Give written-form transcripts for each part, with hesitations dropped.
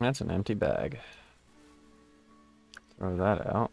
That's an empty bag. Throw that out.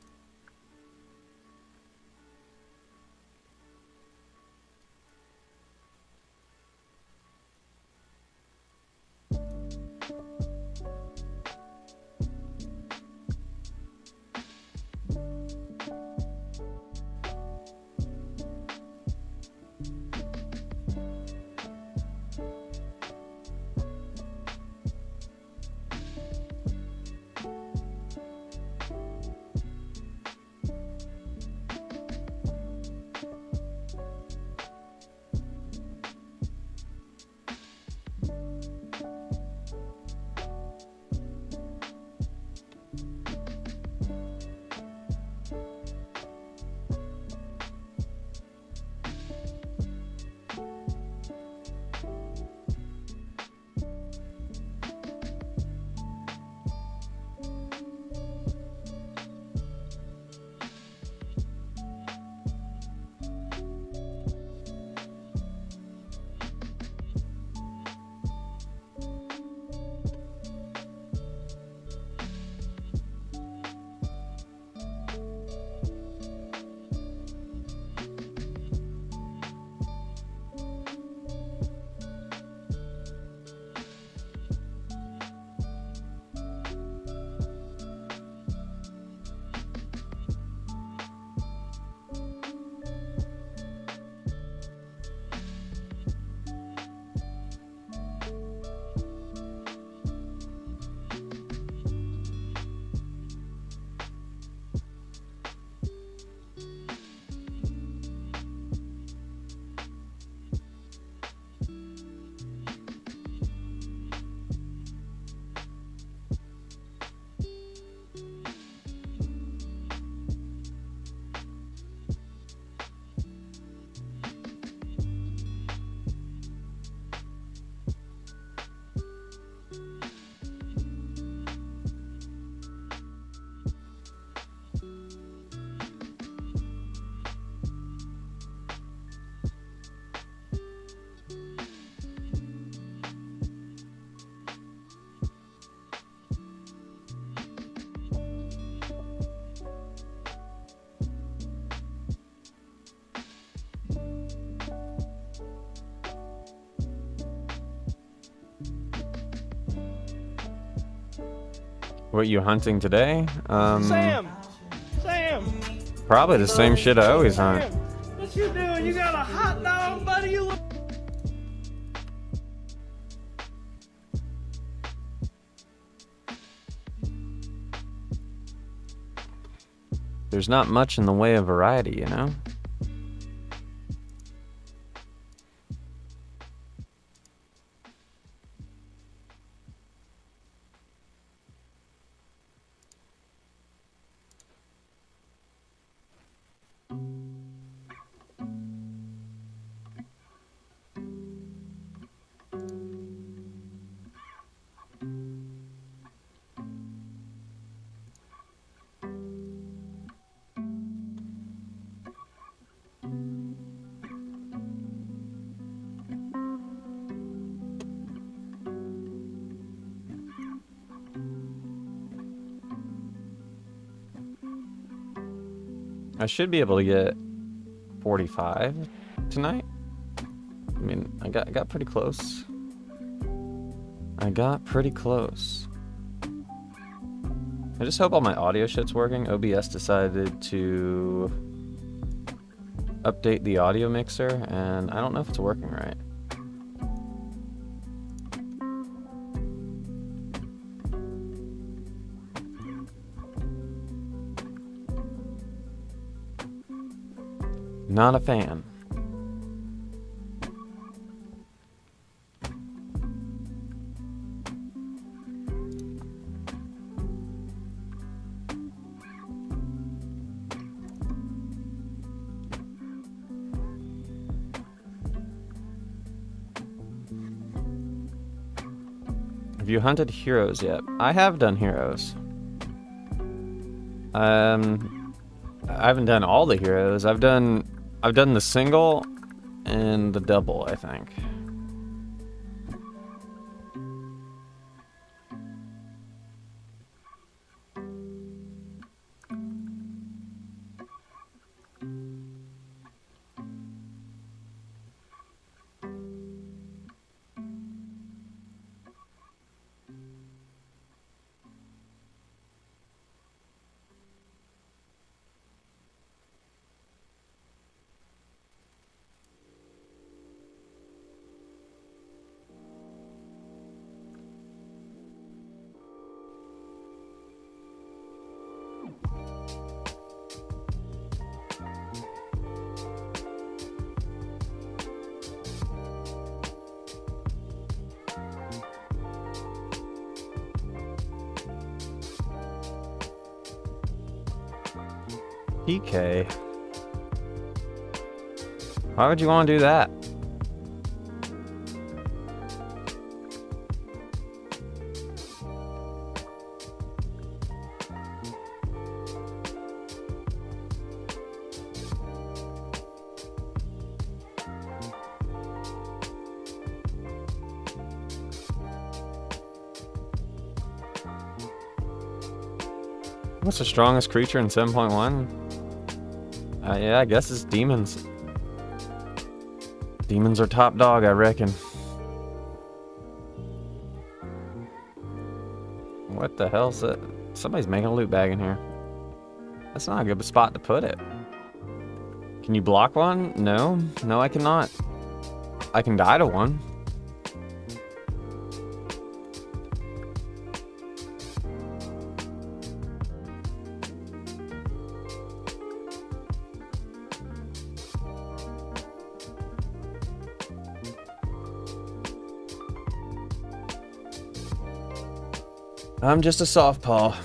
What you hunting today? Sam! Probably the same shit I always hunt. Sam! What you doing? You got a hot dog, buddy? You look... There's not much in the way of variety, you know? I should be able to get 45 tonight. I mean, I got pretty close. I got pretty close. I just hope all my audio shit's working. OBS decided to update the audio mixer, and I don't know if it's working right. Not a fan. Have you hunted heroes yet? I have done heroes. I haven't done all the heroes. I've done the single and the double, I think. PK. Why would you want to do that? What's the strongest creature in 7.1? Yeah, I guess it's demons. Demons are top dog, I reckon. What the hell's that? Somebody's making a loot bag in here. That's not a good spot to put it. Can you block one? No. No, I cannot. I can die to one. I'm just a soft paw.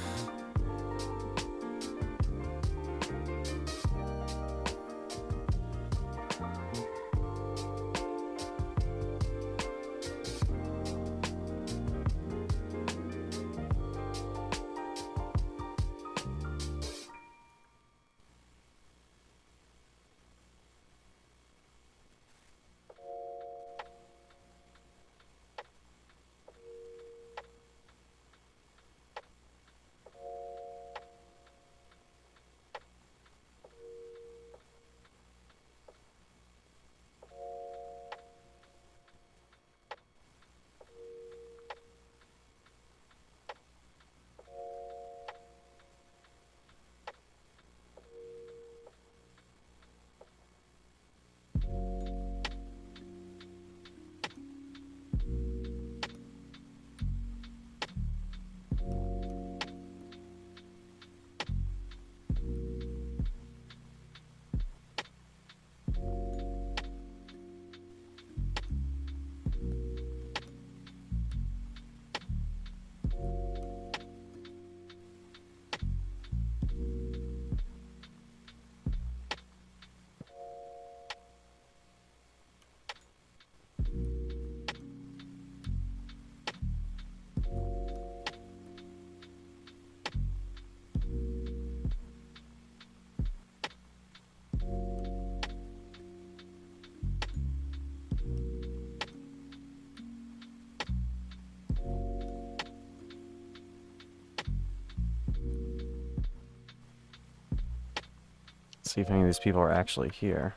See if any of these people are actually here.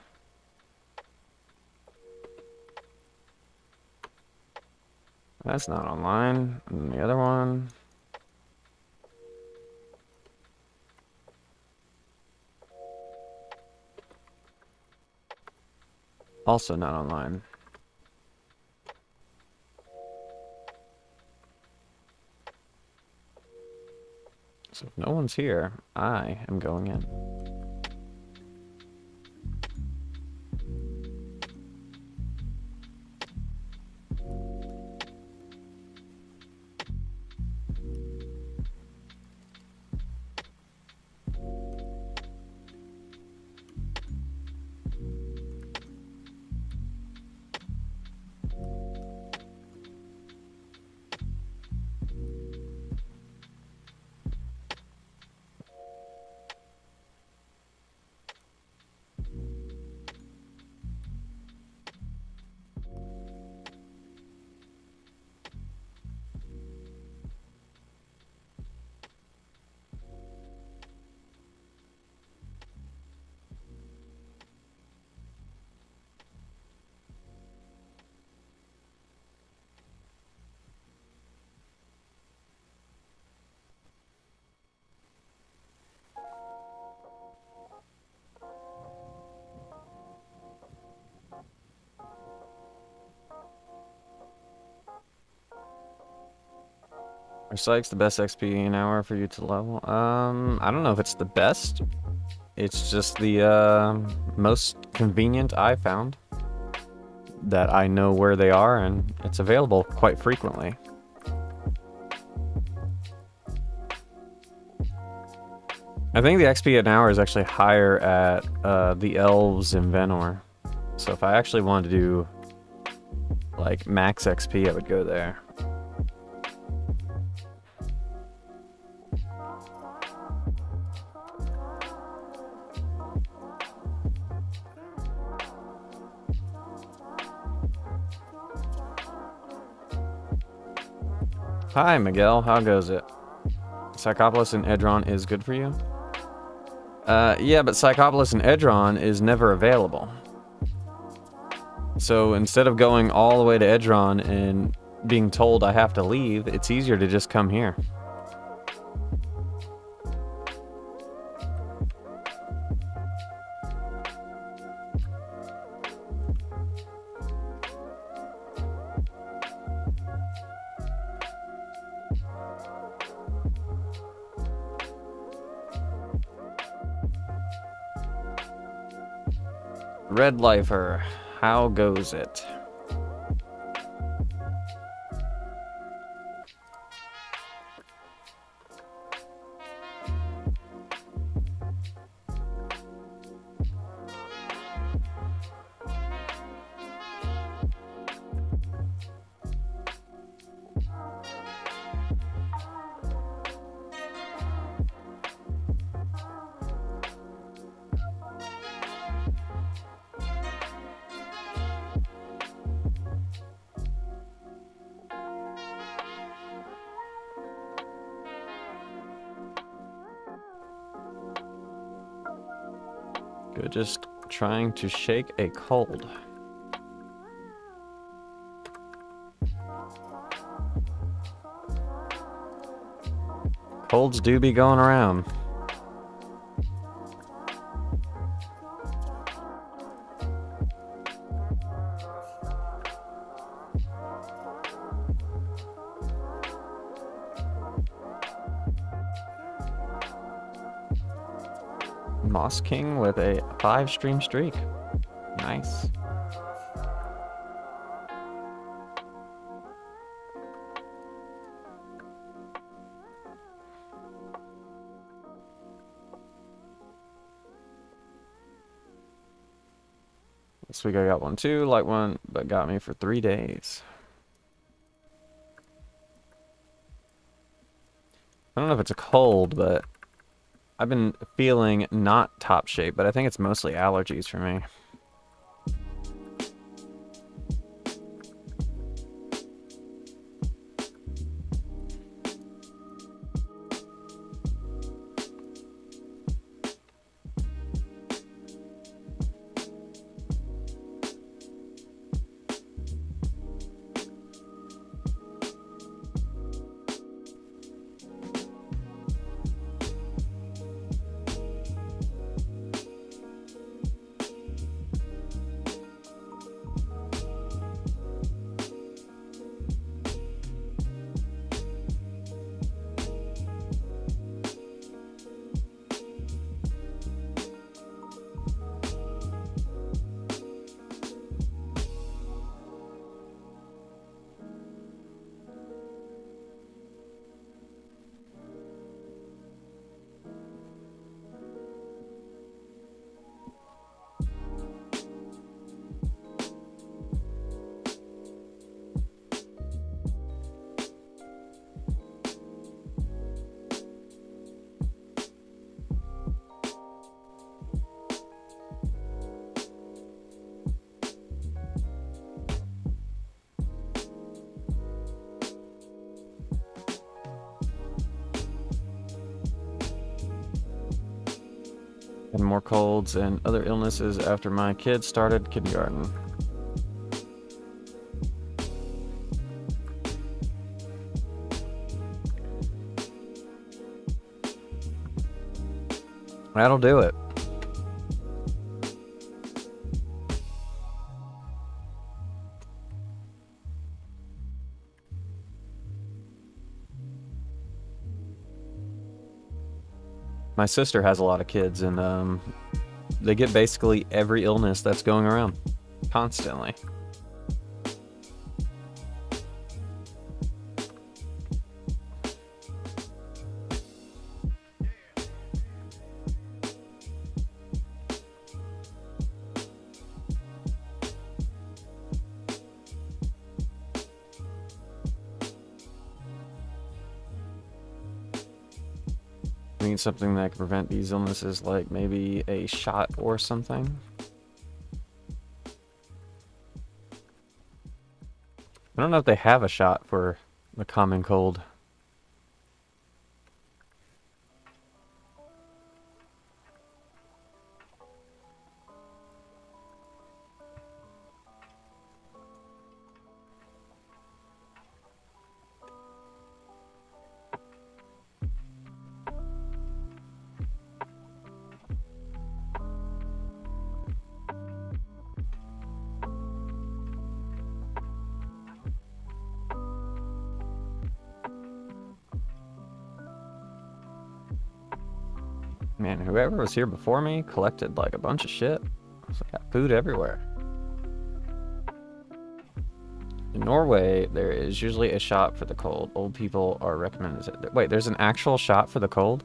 That's not online. And the other one. Also not online. So if no one's here, I am going in. Are psychs the best XP an hour for you to level? I don't know if it's the best. It's just the most convenient I found. That I know where they are and it's available quite frequently. I think the XP an hour is actually higher at the elves in Venor. So if I actually wanted to do like max XP, I would go there. Hi, Miguel. How goes it? Psychopolis and Edron is good for you? Yeah, but Psychopolis and Edron is never available. So instead of going all the way to Edron and being told I have to leave, it's easier to just come here. Red Lifer, how goes it? Good, just trying to shake a cold. Colds do be going around. Moss King with a 5-stream streak. Nice. This week I got one too, light one, but got me for 3 days. I don't know if it's a cold, but I've been feeling not top shape, but I think it's mostly allergies for me. And more colds and other illnesses after my kids started kindergarten. That'll do it. My sister has a lot of kids, and they get basically every illness that's going around constantly. We need something that can prevent these illnesses, like maybe a shot or something. I don't know if they have a shot for the common cold. Man, whoever was here before me collected like a bunch of shit. So I got food everywhere. In Norway, there is usually a shot for the cold. Old people are recommended. Wait, there's an actual shot for the cold?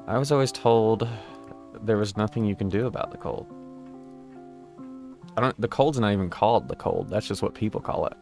I was always told there was nothing you can do about the cold. The cold's not even called the cold. That's just what people call it.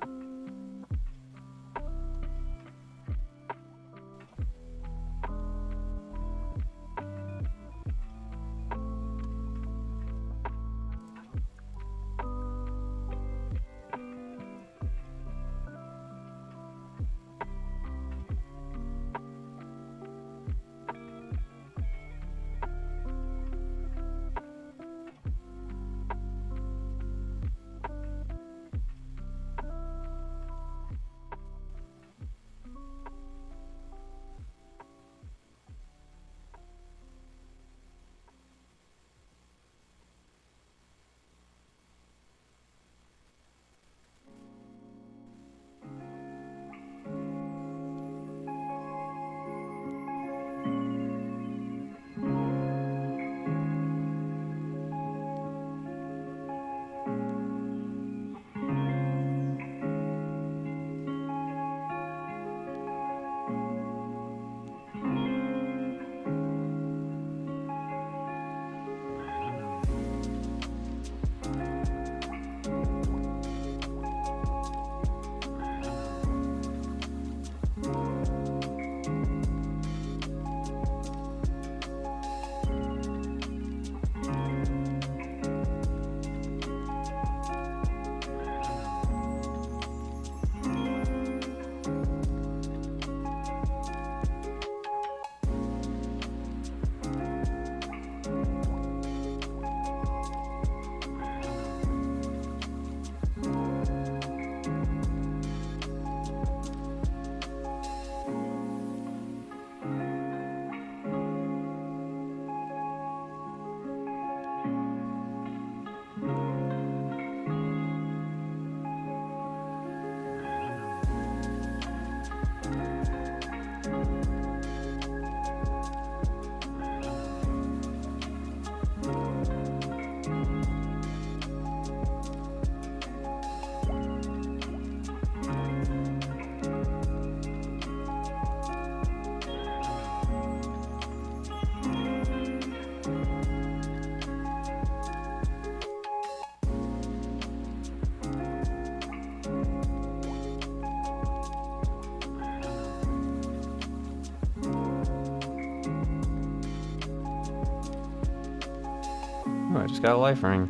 Oh, I just got a life ring.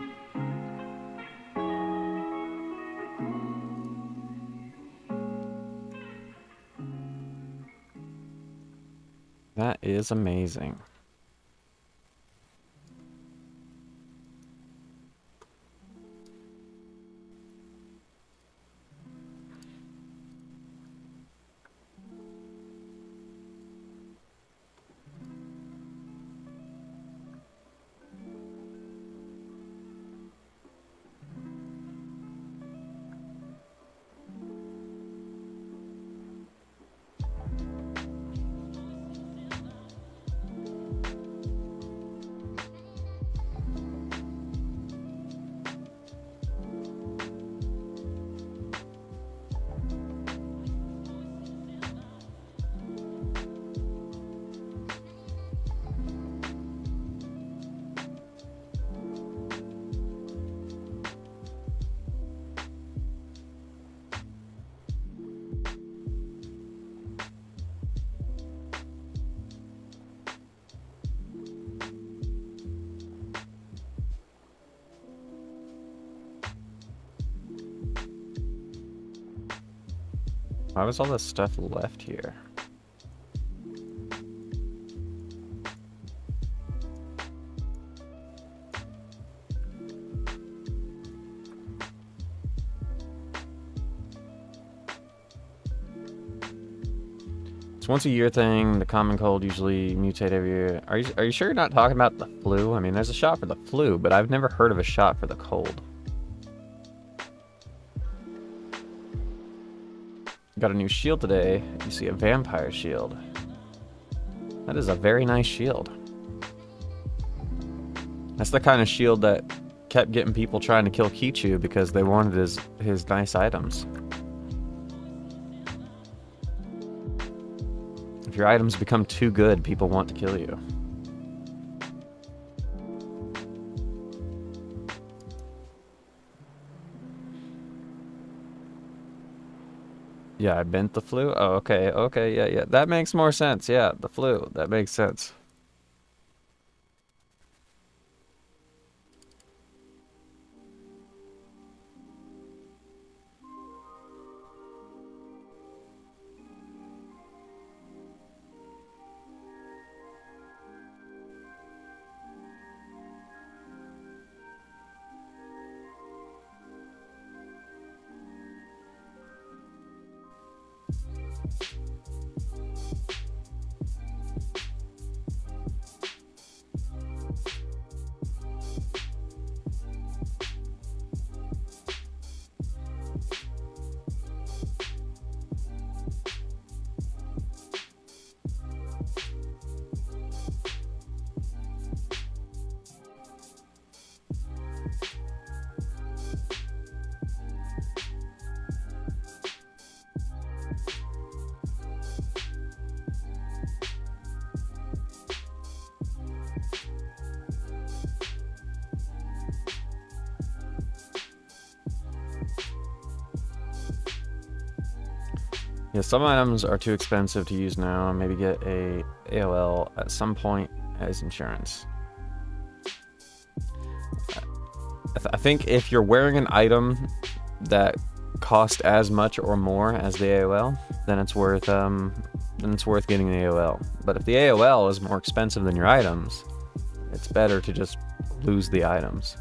That is amazing. Why was all this stuff left here? It's once a year thing. The common cold usually mutate every year. Are you sure you're not talking about the flu? I mean, there's a shot for the flu, but I've never heard of a shot for the cold. Got a new shield today. You see a vampire shield. That is a very nice shield. That's the kind of shield that kept getting people trying to kill Kichu because they wanted his nice items. If your items become too good, people want to kill you. Yeah, I bent the flu? Oh, okay, yeah. That makes more sense. Yeah, the flu. That makes sense. Yeah, some items are too expensive to use now. Maybe get a AOL at some point as insurance. I think if you're wearing an item that cost as much or more as the AOL, then it's worth getting the AOL. But if the AOL is more expensive than your items, it's better to just lose the items.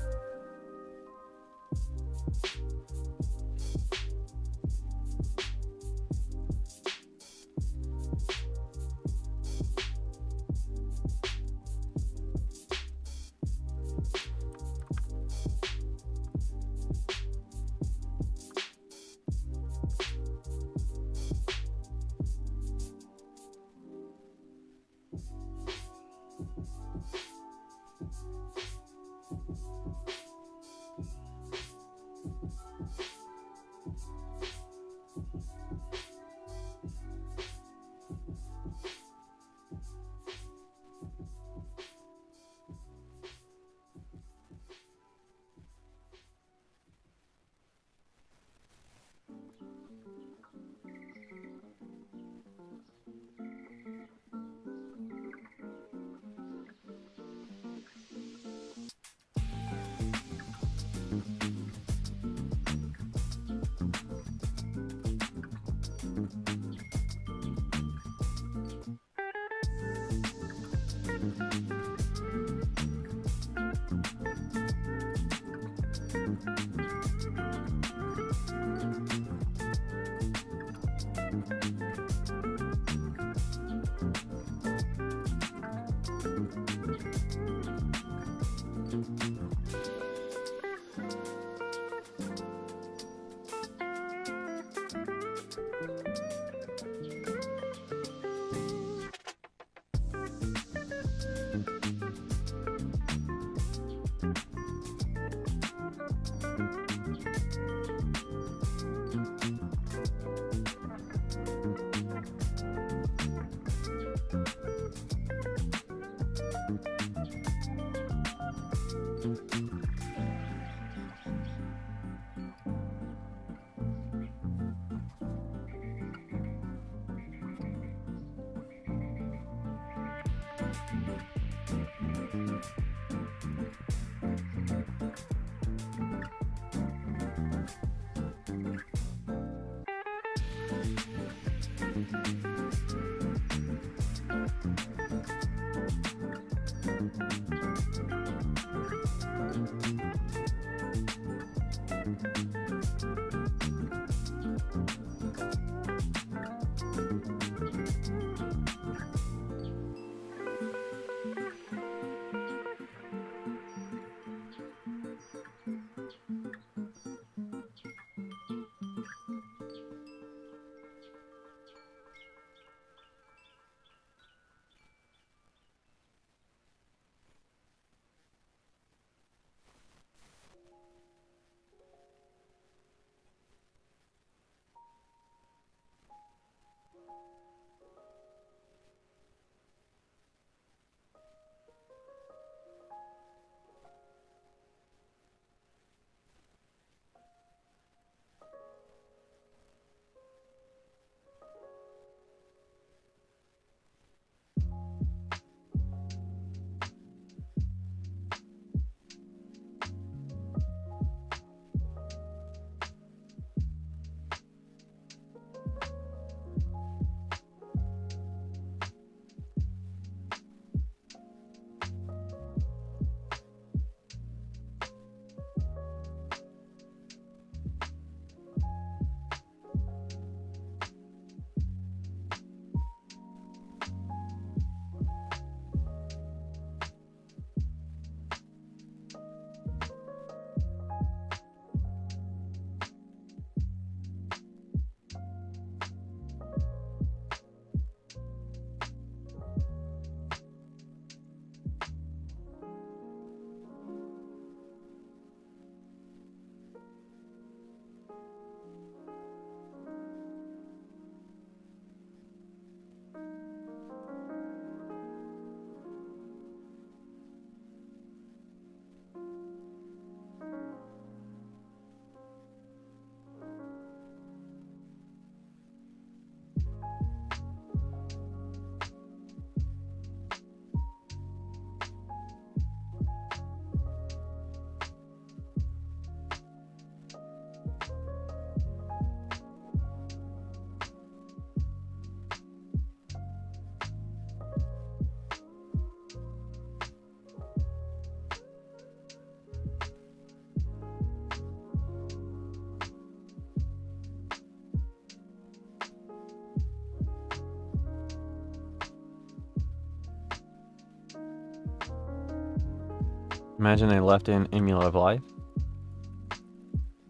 Imagine they left in Amulet of Life.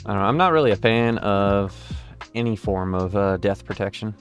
I don't know. I'm not really a fan of any form of death protection.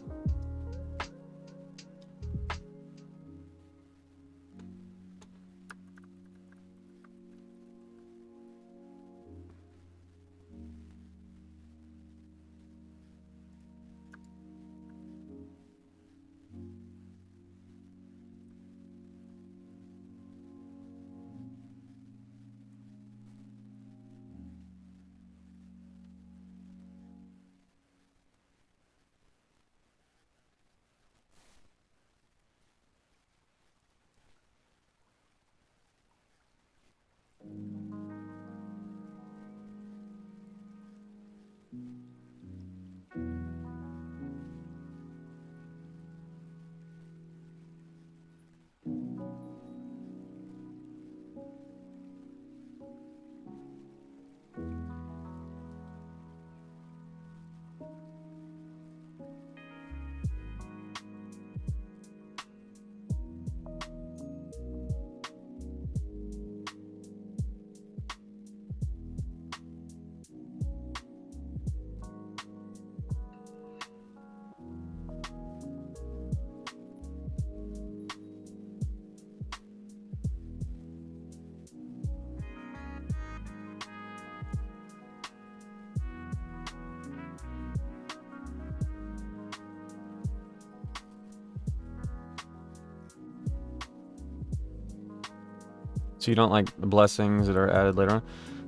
So you don't like the blessings that are added later on?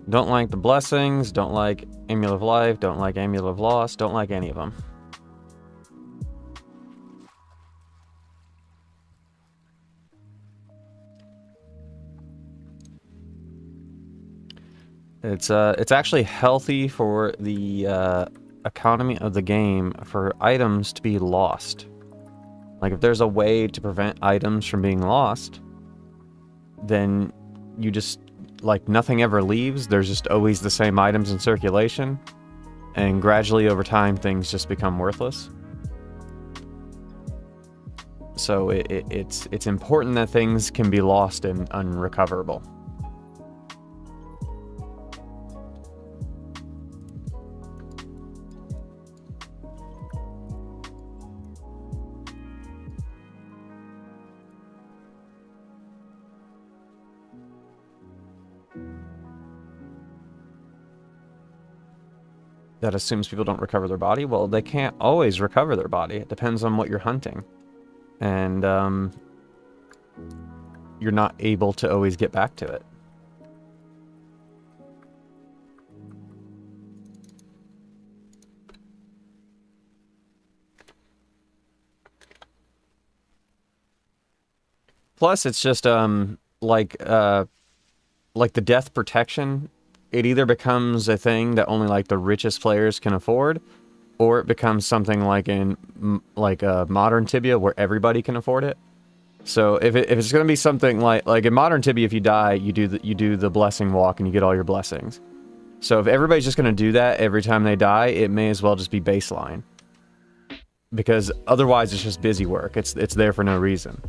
Don't like the blessings, don't like Amulet of Life, don't like Amulet of Loss, don't like any of them. It's actually healthy for the economy of the game for items to be lost. Like, if there's a way to prevent items from being lost, then you just, like, nothing ever leaves. There's just always the same items in circulation. And gradually over time, things just become worthless. So it's important that things can be lost and unrecoverable. That assumes people don't recover their body. Well, they can't always recover their body. It depends on what you're hunting. And you're not able to always get back to it. Plus, it's just like the death protection. It either becomes a thing that only like the richest players can afford, or it becomes something like in modern Tibia where everybody can afford it. So if it's gonna be something like in modern Tibia, if you die, you do the blessing walk and you get all your blessings. So if everybody's just gonna do that every time they die, it may as well just be baseline, because otherwise it's just busy work. It's there for no reason.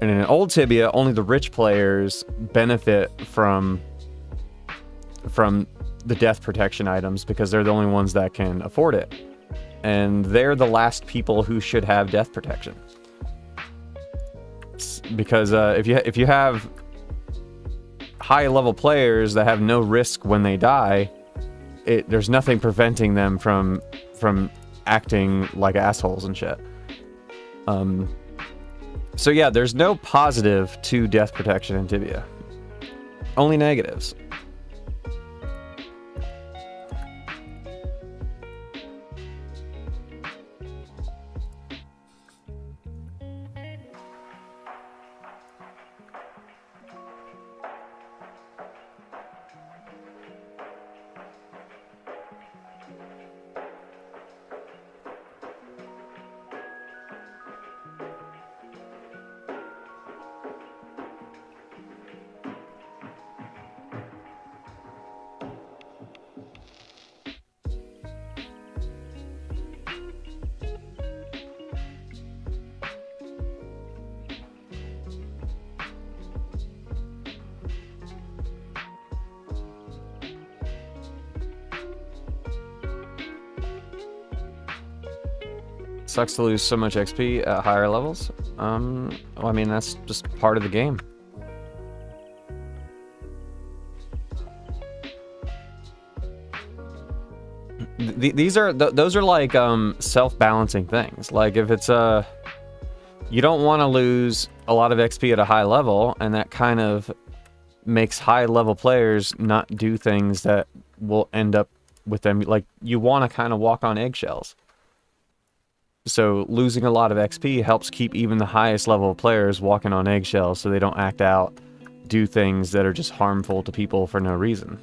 And in old Tibia, only the rich players benefit from the death protection items because they're the only ones that can afford it. And they're the last people who should have death protection. Because if you have high level players that have no risk when they die, there's nothing preventing them from acting like assholes and shit. So yeah, there's no positive to death protection in Tibia. Only negatives. Sucks to lose so much XP at higher levels. Well, I mean, that's just part of the game. Those are like self-balancing things. Like if it's you don't want to lose a lot of XP at a high level, and that kind of makes high level players not do things that will end up with them. Like you want to kind of walk on eggshells. So losing a lot of XP helps keep even the highest level of players walking on eggshells so they don't act out, do things that are just harmful to people for no reason.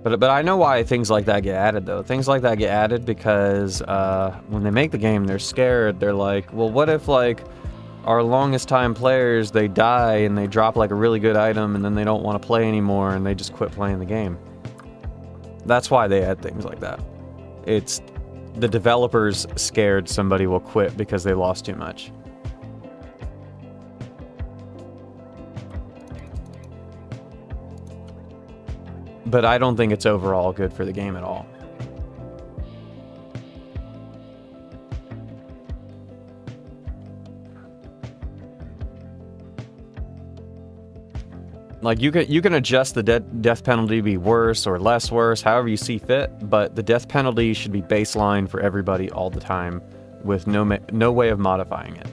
But I know why things like that get added, though. Things like that get added because when they make the game, they're scared. They're like, well, what if, like, our longest time players, they die and they drop, like, a really good item and then they don't want to play anymore and they just quit playing the game. That's why they add things like that. It's the developers scared somebody will quit because they lost too much. But I don't think it's overall good for the game at all. Like, you can adjust the death penalty to be worse or less worse, however you see fit, but the death penalty should be baseline for everybody all the time, with no way of modifying it.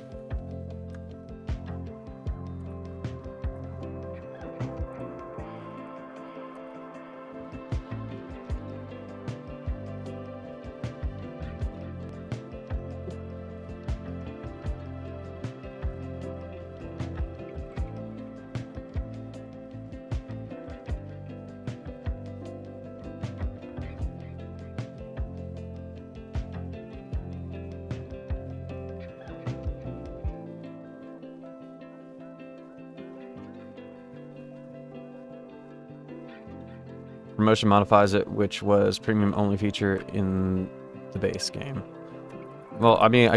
Promotion modifies it, which was premium only feature in the base game. Well, I mean,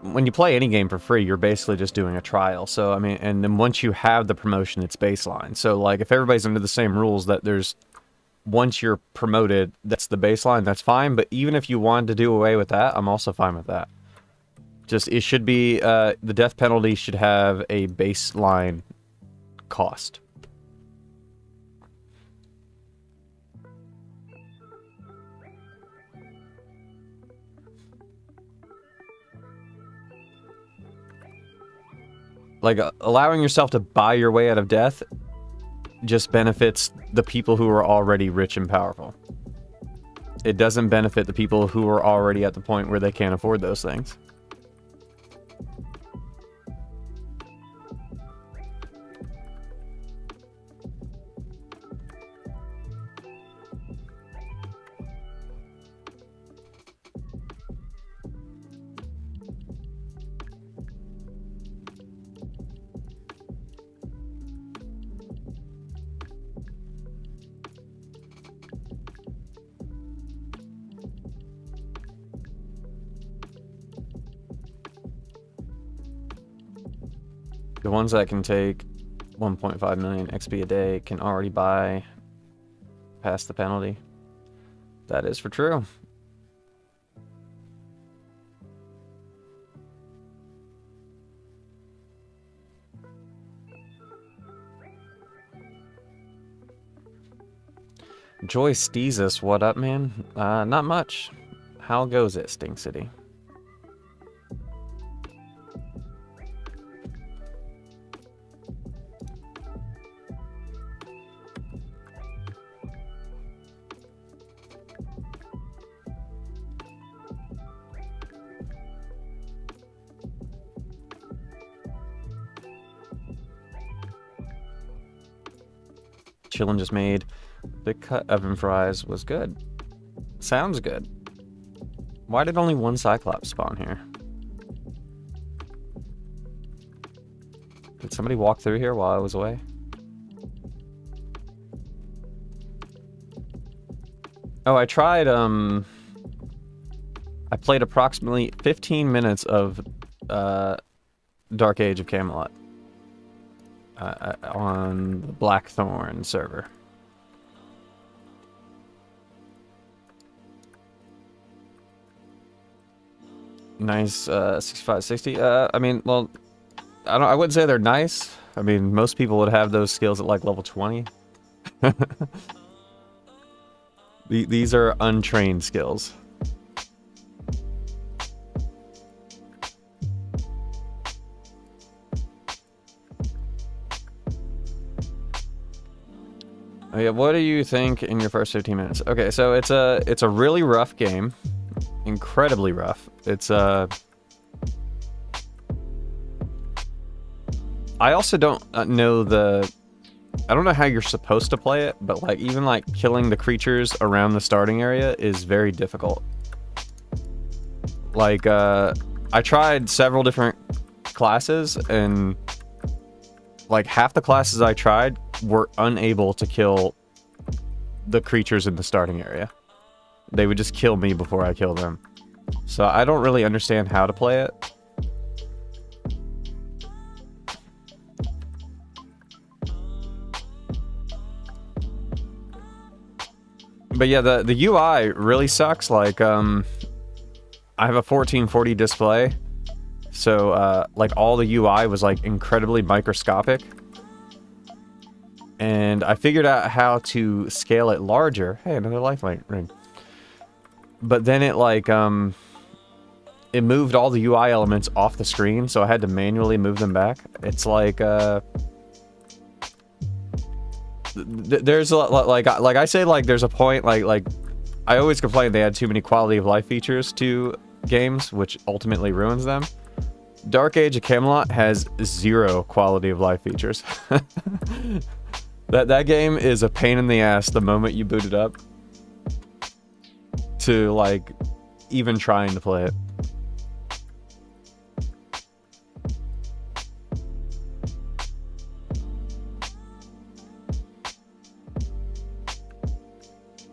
when you play any game for free, you're basically just doing a trial. So, I mean, and then once you have the promotion, it's baseline. So, like, if everybody's under the same rules that once you're promoted, that's the baseline, that's fine. But even if you wanted to do away with that, I'm also fine with that. Just, it should be, the death penalty should have a baseline cost. Like, allowing yourself to buy your way out of death just benefits the people who are already rich and powerful. It doesn't benefit the people who are already at the point where they can't afford those things. The ones that can take 1.5 million XP a day can already buy past the penalty. That is for true. Joy Steezus, what up, man? Not much. How goes it, Stink City? Chillin' just made big cut oven fries was good. Sounds good. Why did only one Cyclops spawn here? Did somebody walk through here while I was away? Oh, I tried, I played approximately 15 minutes of Dark Age of Camelot on the Blackthorn server. Nice 6560. I mean, well, I wouldn't say they're nice. I mean, most people would have those skills at like level 20. These are untrained skills. Oh yeah, what do you think in your first 15 minutes? Okay, so it's a really rough game. Incredibly rough. It's I also don't know I don't know how you're supposed to play it, but like even like killing the creatures around the starting area is very difficult. Like I tried several different classes, and like half the classes I tried were unable to kill the creatures in the starting area. They would just kill me before I kill them. So I don't really understand how to play it. But yeah, the UI really sucks. Like, I have a 1440 display. So, like, all the UI was, like, incredibly microscopic. And I figured out how to scale it larger. Hey, another lifeline ring. But then it like it moved all the UI elements off the screen, so I had to manually move them back. It's like there's a like I say, like there's a point, like I always complain they had too many quality of life features to games, which ultimately ruins them. Dark Age of Camelot has 0 quality of life features. That game is a pain in the ass the moment you boot it up to like even trying to play it.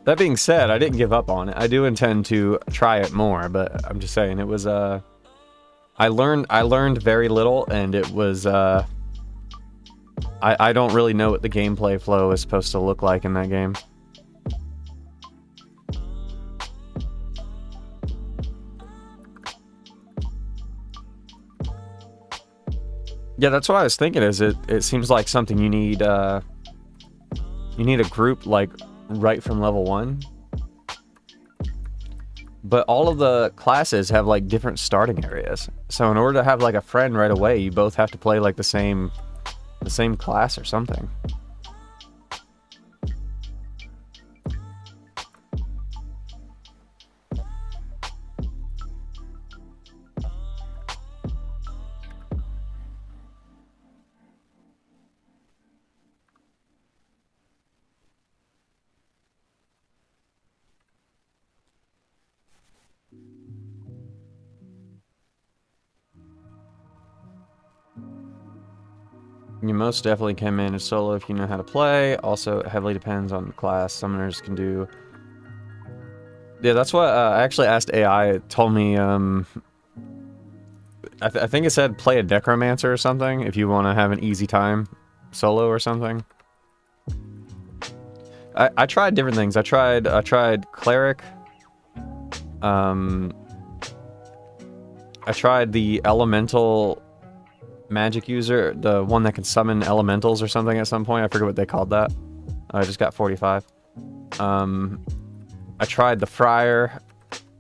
That being said, I didn't give up on it. I do intend to try it more, but I'm just saying it was I learned very little, and it was I don't really know what the gameplay flow is supposed to look like in that game. Yeah, that's what I was thinking. Is it seems like something you need a group like right from level 1. But all of the classes have like different starting areas. So in order to have like a friend right away, you both have to play like the same class or something. You most definitely can manage solo if you know how to play. Also, it heavily depends on the class. Summoners can do... Yeah, that's what I actually asked AI. It told me, I think it said play a Necromancer or something if you want to have an easy time solo or something. I tried different things. I tried Cleric. I tried the Elemental... magic user, the one that can summon elementals or something at some point. I forget what they called that. I just got 45. I tried the Friar,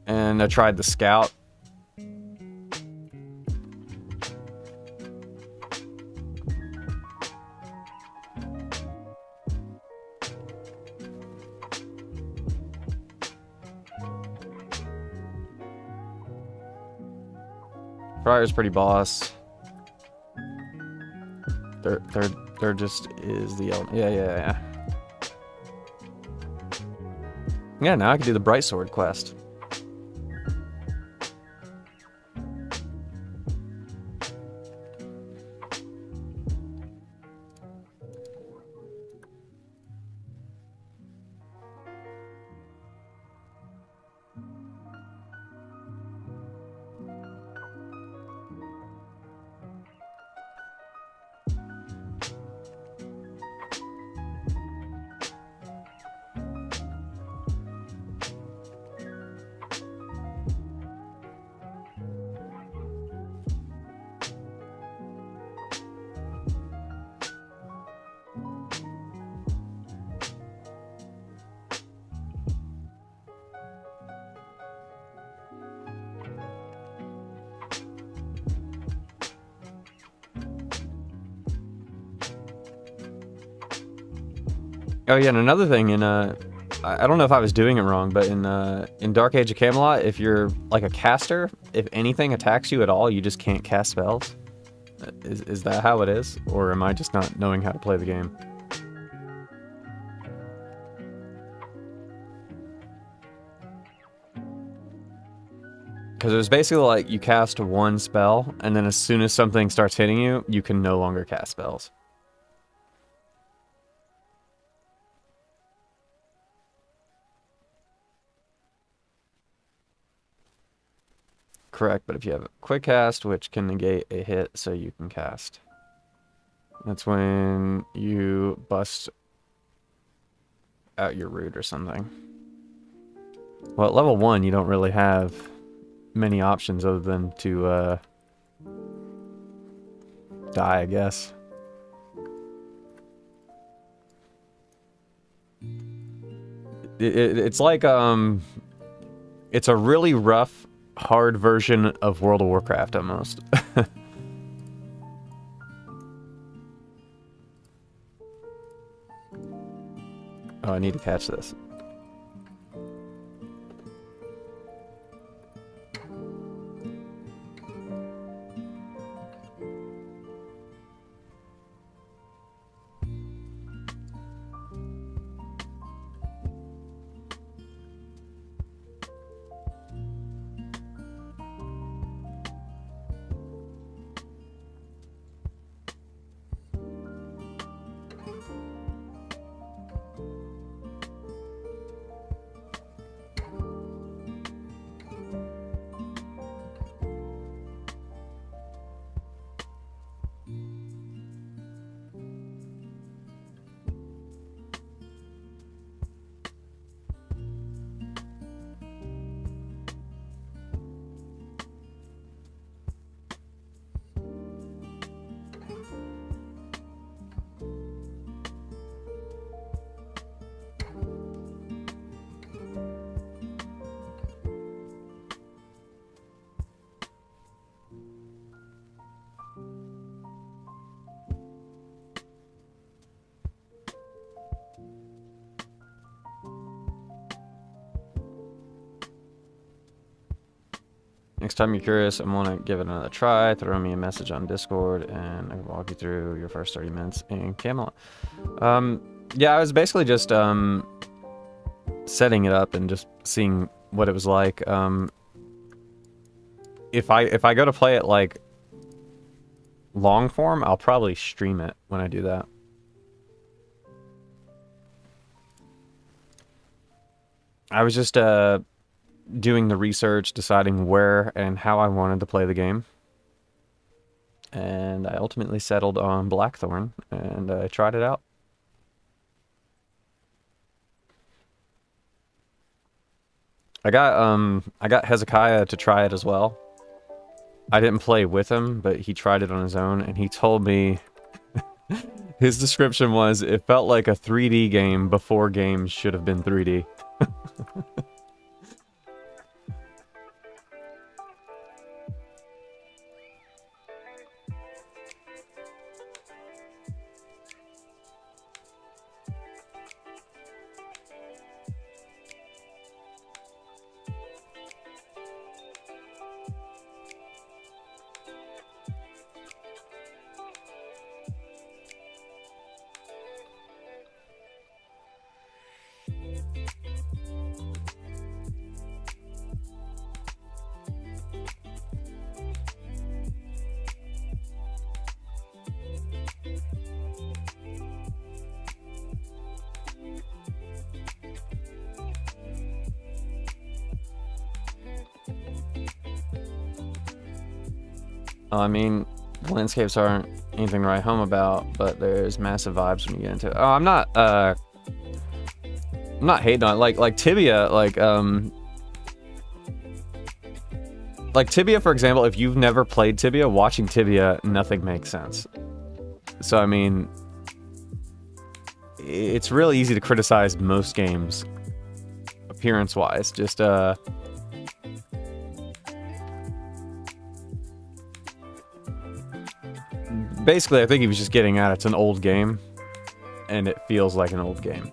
and I tried the Scout. Friar's pretty boss. There just is the element. Yeah. Yeah, now I can do the Bright Sword quest. Oh yeah, and another thing I don't know if I was doing it wrong, but in Dark Age of Camelot, if you're like a caster, if anything attacks you at all, you just can't cast spells. Is that how it is, or am I just not knowing how to play the game? Because it was basically like you cast one spell, and then as soon as something starts hitting you, you can no longer cast spells. Correct, but if you have a quick cast, which can negate a hit, so you can cast. That's when you bust out your root or something. Well, at level 1, you don't really have many options other than to die, I guess. It's like it's a really rough, hard version of World of Warcraft almost. Oh, I need to catch this. Next time you're curious and want to give it another try, throw me a message on Discord and I can walk you through your first 30 minutes in Camelot. Yeah, I was basically just setting it up and just seeing what it was like. If I go to play it like long form, I'll probably stream it when I do that. I was just doing the research, deciding where and how I wanted to play the game. And I ultimately settled on Blackthorn, and I tried it out. I got Hezekiah to try it as well. I didn't play with him, but he tried it on his own, and he told me his description was, it felt like a 3D game before games should have been 3D. I mean, the landscapes aren't anything to write home about, but there's massive vibes when you get into it. Oh, I'm not hating on it. Like Tibia, like Tibia, for example, if you've never played Tibia, watching Tibia, nothing makes sense. So, I mean, it's really easy to criticize most games, appearance-wise. Just, basically, I think he was just getting at it's an old game, and it feels like an old game.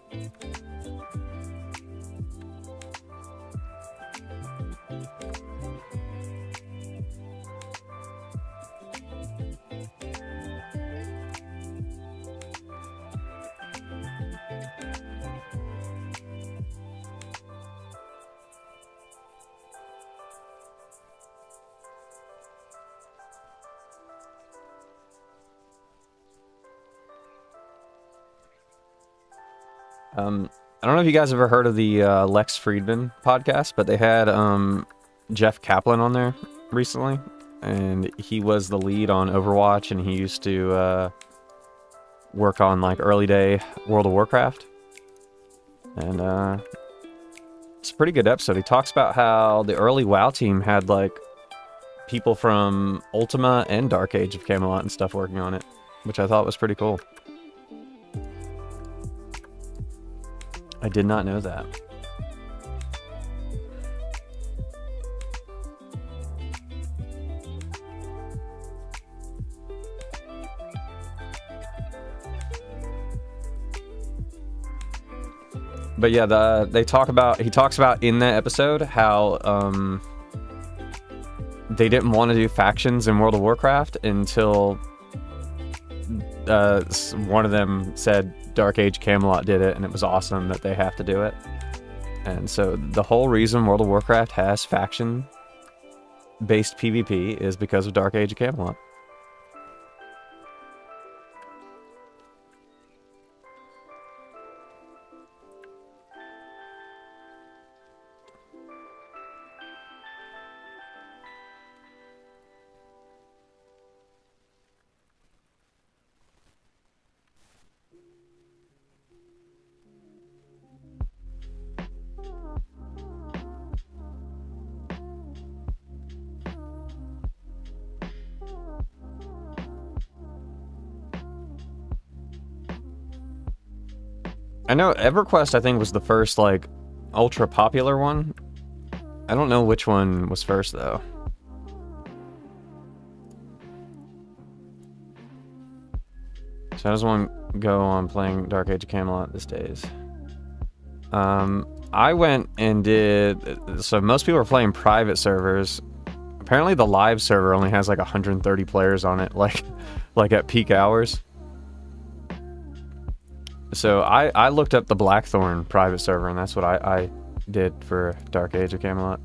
I don't know if you guys have ever heard of the Lex Friedman podcast, but they had Jeff Kaplan on there recently, and he was the lead on Overwatch, and he used to work on like early day World of Warcraft, and it's a pretty good episode. He talks about how the early WoW team had like people from Ultima and Dark Age of Camelot and stuff working on it, which I thought was pretty cool. I did not know that. But yeah, he talks about in that episode how they didn't want to do factions in World of Warcraft until one of them said Dark Age Camelot did it, and it was awesome that they have to do it. And so the whole reason World of Warcraft has faction-based PvP is because of Dark Age of Camelot. I know EverQuest, I think, was the first, like, ultra popular one. I don't know which one was first, though. So I just want to go on playing Dark Age of Camelot these days. I went and did... So most people are playing private servers. Apparently the live server only has, like, 130 players on it, like at peak hours. So I looked up the Blackthorn private server, and that's what I did for Dark Age of Camelot.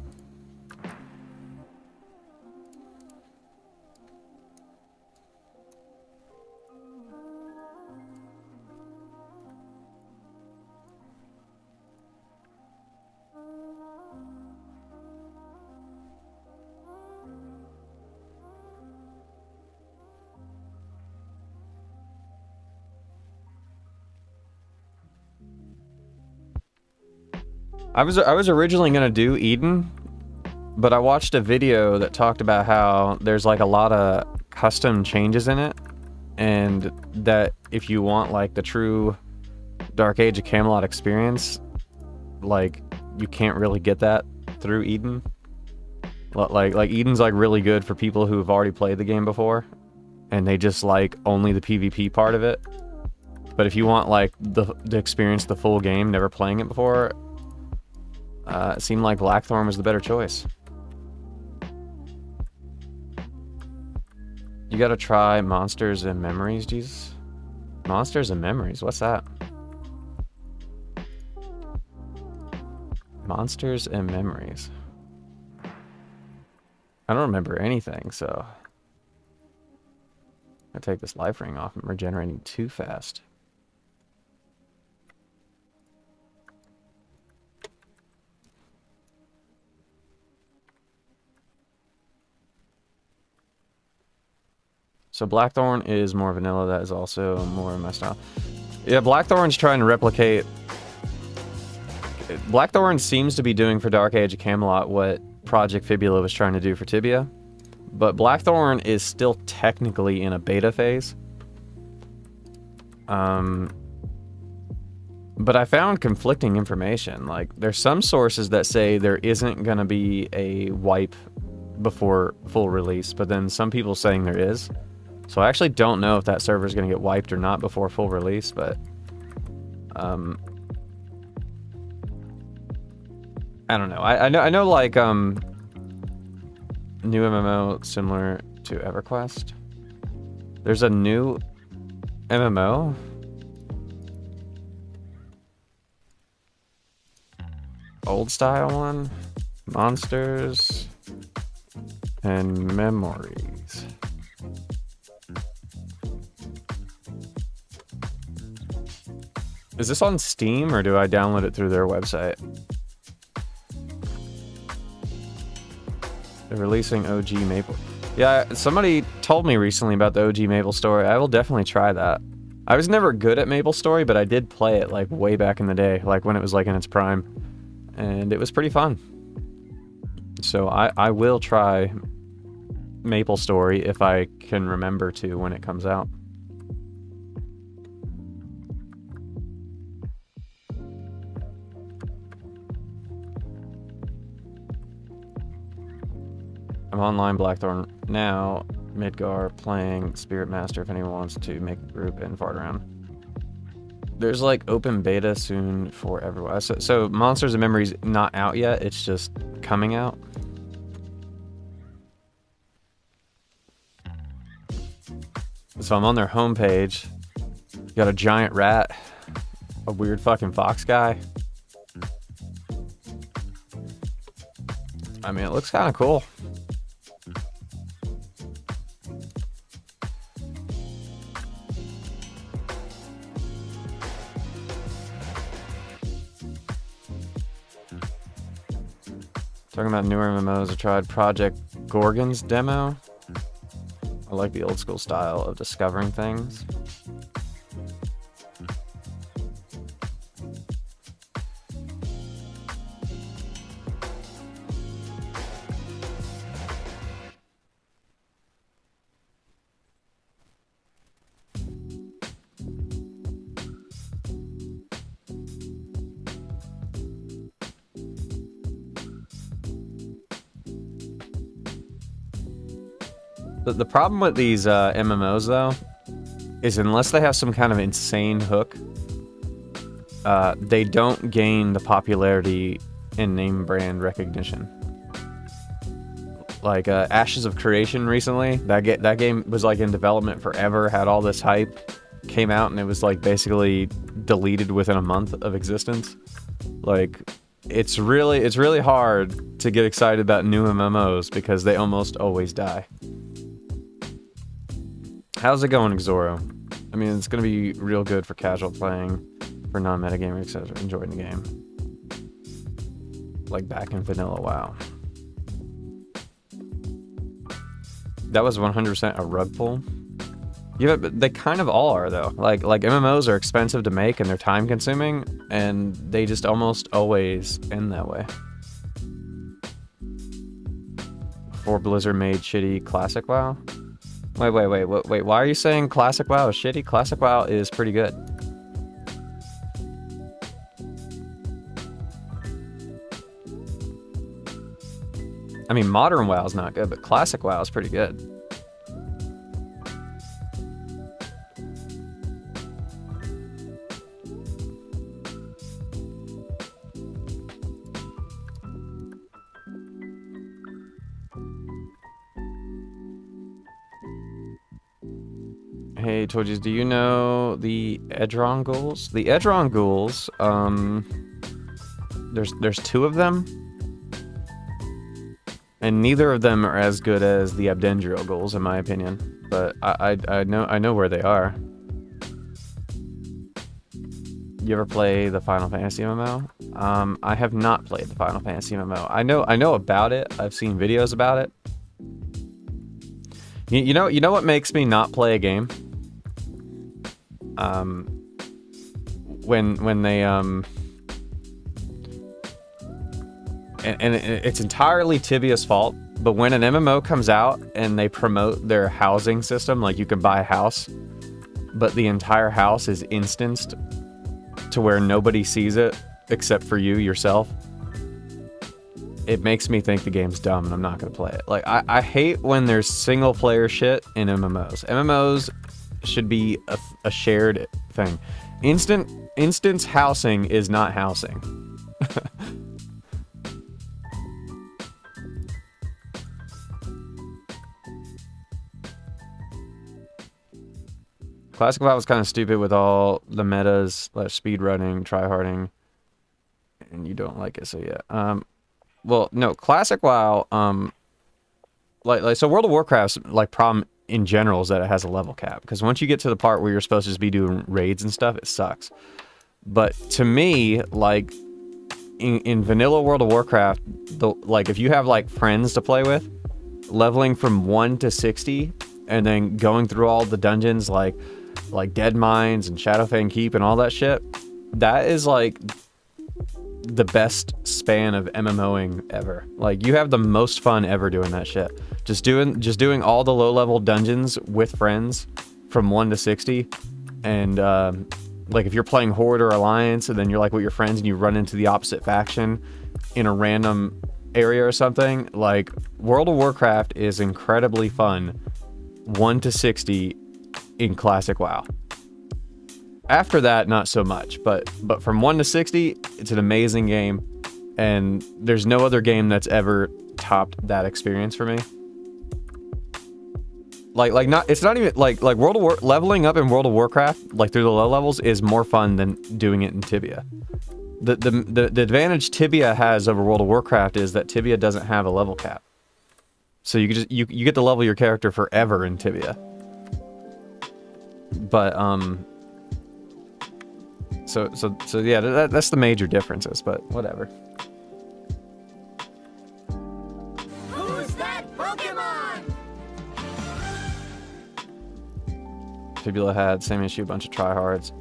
I was originally gonna do Eden, but I watched a video that talked about how there's like a lot of custom changes in it, and that if you want like the true Dark Age of Camelot experience, like you can't really get that through Eden. Like Eden's like really good for people who have already played the game before, and they just like only the PvP part of it. But if you want like the experience the full game, never playing it before, it seemed like Blackthorn was the better choice. You gotta try Monsters and Memories, Jesus. Monsters and Memories, what's that? Monsters and Memories. I don't remember anything, so... I take this life ring off. I'm regenerating too fast. So Blackthorn is more vanilla. That is also more my style. Yeah, Blackthorn's trying to replicate... Blackthorn seems to be doing for Dark Age of Camelot what Project Fibula was trying to do for Tibia. But Blackthorn is still technically in a beta phase. But I found conflicting information. Like, there's some sources that say there isn't going to be a wipe before full release, but then some people saying there is. So I actually don't know if that server is going to get wiped or not before full release, but... I don't know. I know like, new MMO similar to EverQuest. There's a new MMO? Old style one? Monsters and Memories. Is this on Steam, or do I download it through their website? They're releasing OG Maple. Yeah, somebody told me recently about the OG Maple Story. I will definitely try that. I was never good at Maple Story, but I did play it like way back in the day, like when it was like in its prime. And it was pretty fun. So I will try Maple Story if I can remember to when it comes out. I'm online Blackthorn now. Midgar playing Spirit Master if anyone wants to make a group and fart around. There's like open beta soon for everyone. So Monsters and Memories not out yet. It's just coming out. So I'm on their homepage. Got a giant rat, a weird fucking fox guy. I mean, it looks kind of cool. Talking about newer MMOs, I tried Project Gorgon's demo. I like the old school style of discovering things. The problem with these MMOs, though, is unless they have some kind of insane hook, they don't gain the popularity and name brand recognition. Like Ashes of Creation recently, that game was like in development forever, had all this hype, came out, and it was like basically deleted within a month of existence. Like, it's really hard to get excited about new MMOs because they almost always die. How's it going, Xoro? I mean, it's going to be real good for casual playing, for non-metagamers, etc. Enjoying the game. Like back in vanilla WoW. That was 100% a rug pull. Yeah, but they kind of all are, though. Like MMOs are expensive to make and they're time consuming, and they just almost always end that way. Before Blizzard made shitty classic WoW. Wait, why are you saying Classic WoW is shitty? Classic WoW is pretty good. I mean, Modern WoW is not good, but Classic WoW is pretty good. Hey, Tojies, do you know the Edron Ghouls? The Edron Ghouls, there's two of them, and neither of them are as good as the Abdendriel Ghouls, in my opinion. But I know where they are. You ever play the Final Fantasy MMO? I have not played the Final Fantasy MMO. I know about it. I've seen videos about it. You know what makes me not play a game? When they and it's entirely Tibia's fault, but when an MMO comes out and they promote their housing system, like you can buy a house, but the entire house is instanced to where nobody sees it except for you yourself, it makes me think the game's dumb and I'm not gonna play it. Like, I hate when there's single player shit in MMOs. MMOs should be a shared thing. Instance housing is not housing. Classic WoW was kind of stupid with all the metas, like speedrunning, tryharding, and you don't like it, so yeah. Well, no, Classic WoW, so World of Warcraft's like problem in general is that it has a level cap, because once you get to the part where you're supposed to just be doing raids and stuff, it sucks. But to me, like in vanilla World of Warcraft, if you have like friends to play with, leveling from 1 to 60 and then going through all the dungeons like Dead Mines and Shadowfang Keep and all that shit, that is like the best span of MMOing ever. Like, you have the most fun ever doing that shit. Just doing all the low level dungeons with friends from 1 to 60, and like if you're playing Horde or Alliance and then you're like with your friends and you run into the opposite faction in a random area or something, like World of Warcraft is incredibly fun 1 to 60 in Classic WoW. After that, not so much. But from 1 to 60, it's an amazing game, and there's no other game that's ever topped that experience for me. It's not even like leveling up in World of Warcraft, like through the low levels, is more fun than doing it in Tibia. The advantage Tibia has over World of Warcraft is that Tibia doesn't have a level cap. So you get to level your character forever in Tibia. But so yeah, that's the major differences, but whatever. Who's that Pokemon? Fibula had same issue, bunch of tryhards.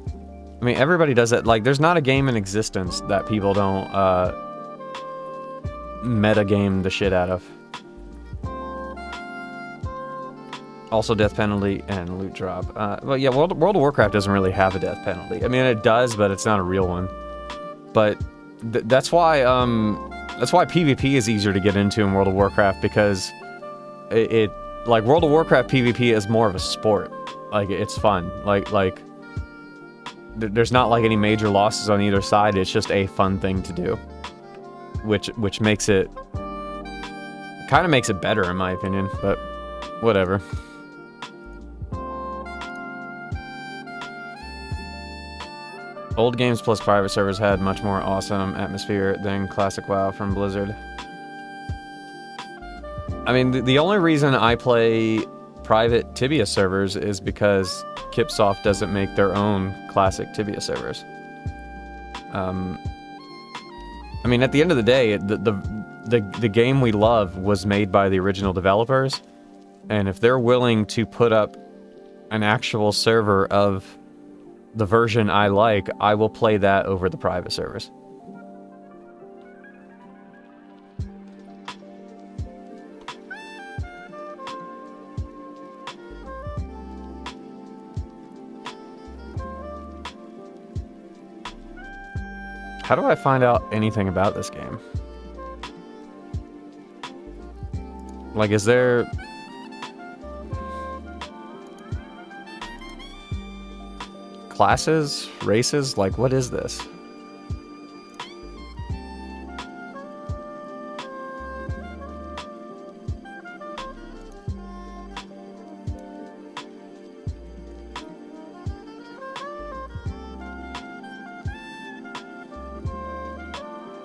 I mean, everybody does it. Like, there's not a game in existence that people don't meta game the shit out of. Also, death penalty and loot drop. Well, yeah, World of Warcraft doesn't really have a death penalty. I mean, it does, but it's not a real one. But that's why PvP is easier to get into in World of Warcraft, because it like World of Warcraft PvP is more of a sport. Like, it's fun. Like there's not like any major losses on either side. It's just a fun thing to do, which makes it kind of makes it better in my opinion. But whatever. Old games plus private servers had much more awesome atmosphere than classic WoW from Blizzard. I mean, the only reason I play private Tibia servers is because Kipsoft doesn't make their own classic Tibia servers. I mean, at the end of the day, the game we love was made by the original developers, and if they're willing to put up an actual server of the version I like, I will play that over the private servers. How do I find out anything about this game? Like, is there... classes? Races? Like, what is this?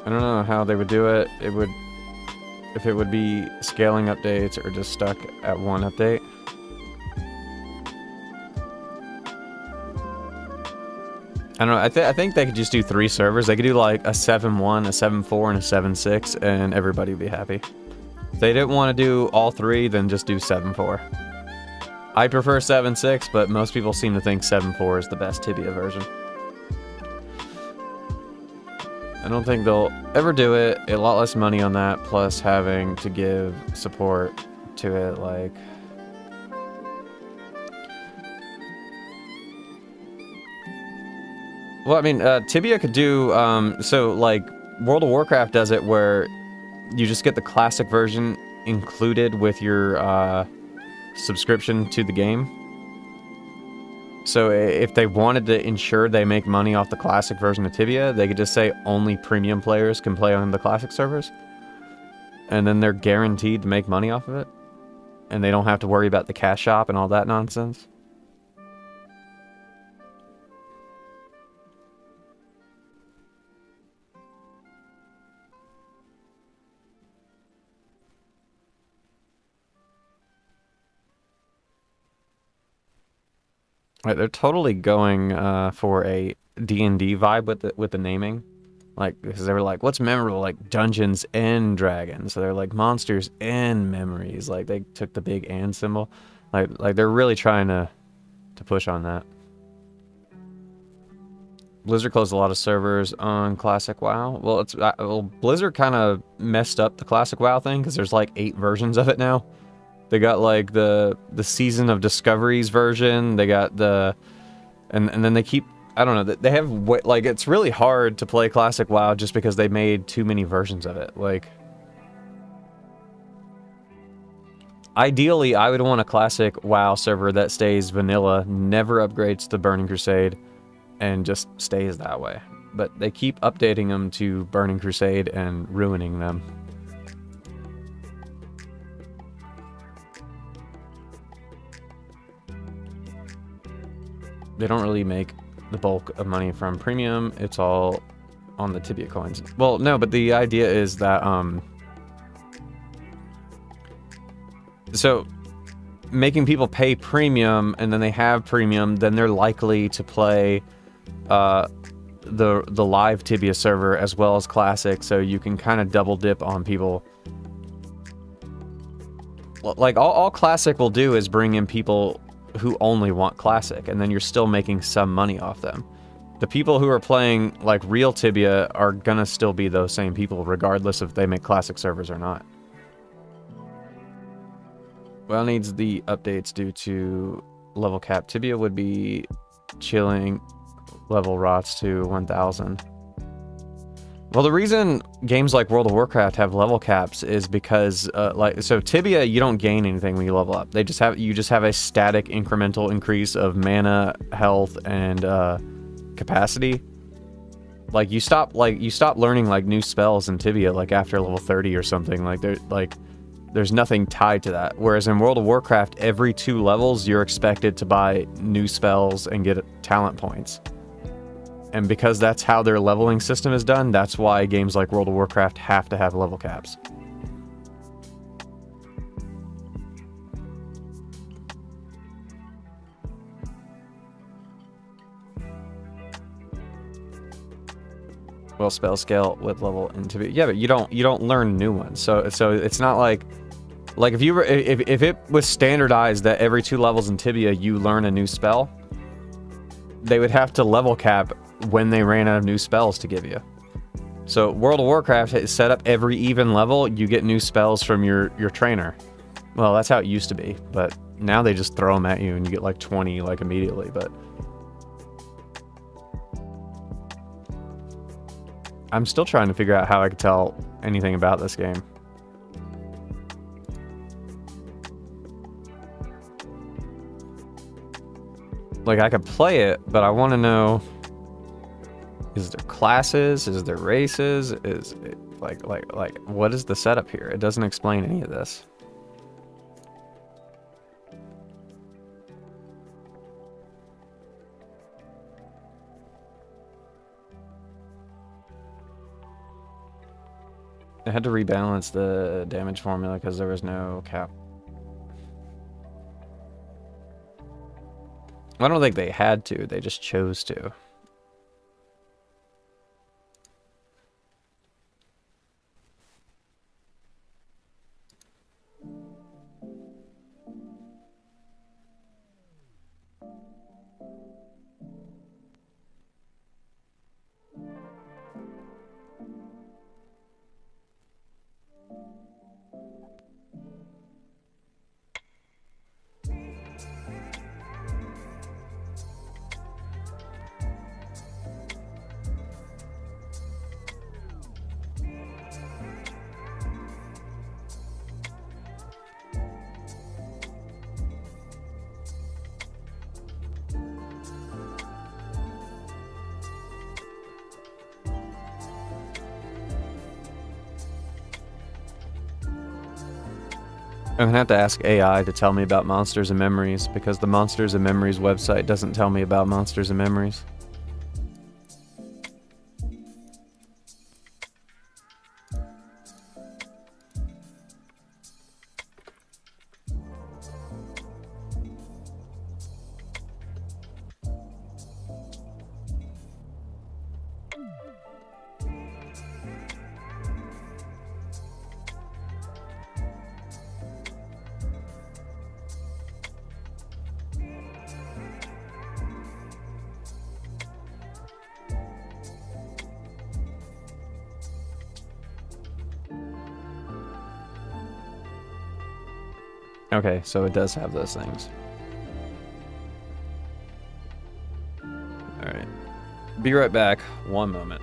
I don't know how they would do it. If it would be scaling updates or just stuck at one update. I don't know. I think they could just do 3 servers. They could do like a 7.1, a 7.4, and a 7.6, and everybody would be happy. If they didn't want to do all 3, then just do 7.4. I prefer 7.6, but most people seem to think 7.4 is the best Tibia version. I don't think they'll ever do it. A lot less money on that, plus having to give support to it, like... Well, I mean, Tibia could do, so, like, World of Warcraft does it where you just get the classic version included with your, subscription to the game. So if they wanted to ensure they make money off the classic version of Tibia, they could just say only premium players can play on the classic servers. And then they're guaranteed to make money off of it. And they don't have to worry about the cash shop and all that nonsense. Right, they're totally going for a D&D vibe with the naming. Like, because they were like, what's memorable? Like, Dungeons and Dragons. So they're like, monsters and memories. Like, they took the big and symbol. Like they're really trying to push on that. Blizzard closed a lot of servers on Classic WoW. Well, Blizzard kind of messed up the Classic WoW thing, because there's like 8 versions of it now. They got like the Season of Discoveries version. They got the, and then they keep, I don't know. They have like, it's really hard to play Classic WoW just because they made too many versions of it. Like, ideally, I would want a Classic WoW server that stays vanilla, never upgrades to Burning Crusade, and just stays that way. But they keep updating them to Burning Crusade and ruining them. They don't really make the bulk of money from premium. It's all on the Tibia coins. Well, no, but the idea is that so making people pay premium, and then they have premium, then they're likely to play the live Tibia server as well as classic, so you can kind of double dip on people. Like all classic will do is bring in people who only want classic, and then you're still making some money off them. The people who are playing like real Tibia are gonna still be those same people regardless if they make classic servers or not. Well, needs the updates due to level cap. Tibia would be chilling level rots to 1000. Well, the reason games like World of Warcraft have level caps is because, so Tibia, you don't gain anything when you level up. You just have a static incremental increase of mana, health, and capacity. Like you stop learning like new spells in Tibia like after level 30 or something. There's nothing tied to that. Whereas in World of Warcraft, every 2 levels you're expected to buy new spells and get talent points. And because that's how their leveling system is done, that's why games like World of Warcraft have to have level caps. Well, spell scale with level into it. Yeah, but you don't learn new ones. So it's not like if it was standardized that every 2 levels in Tibia you learn a new spell, they would have to level cap when they ran out of new spells to give you. So World of Warcraft is set up every even level, you get new spells from your trainer. Well, that's how it used to be, but now they just throw them at you and you get like 20 like immediately. But I'm still trying to figure out how I could tell anything about this game. Like, I could play it, but I want to know, is there classes? Is there races? Is it like what is the setup here? It doesn't explain any of this. I had to rebalance the damage formula because there was no cap. I don't think they had to, they just chose to. I'm gonna have to ask AI to tell me about Monsters and Memories, because the Monsters and Memories website doesn't tell me about Monsters and Memories. Okay, so it does have those things. Alright. Be right back. One moment.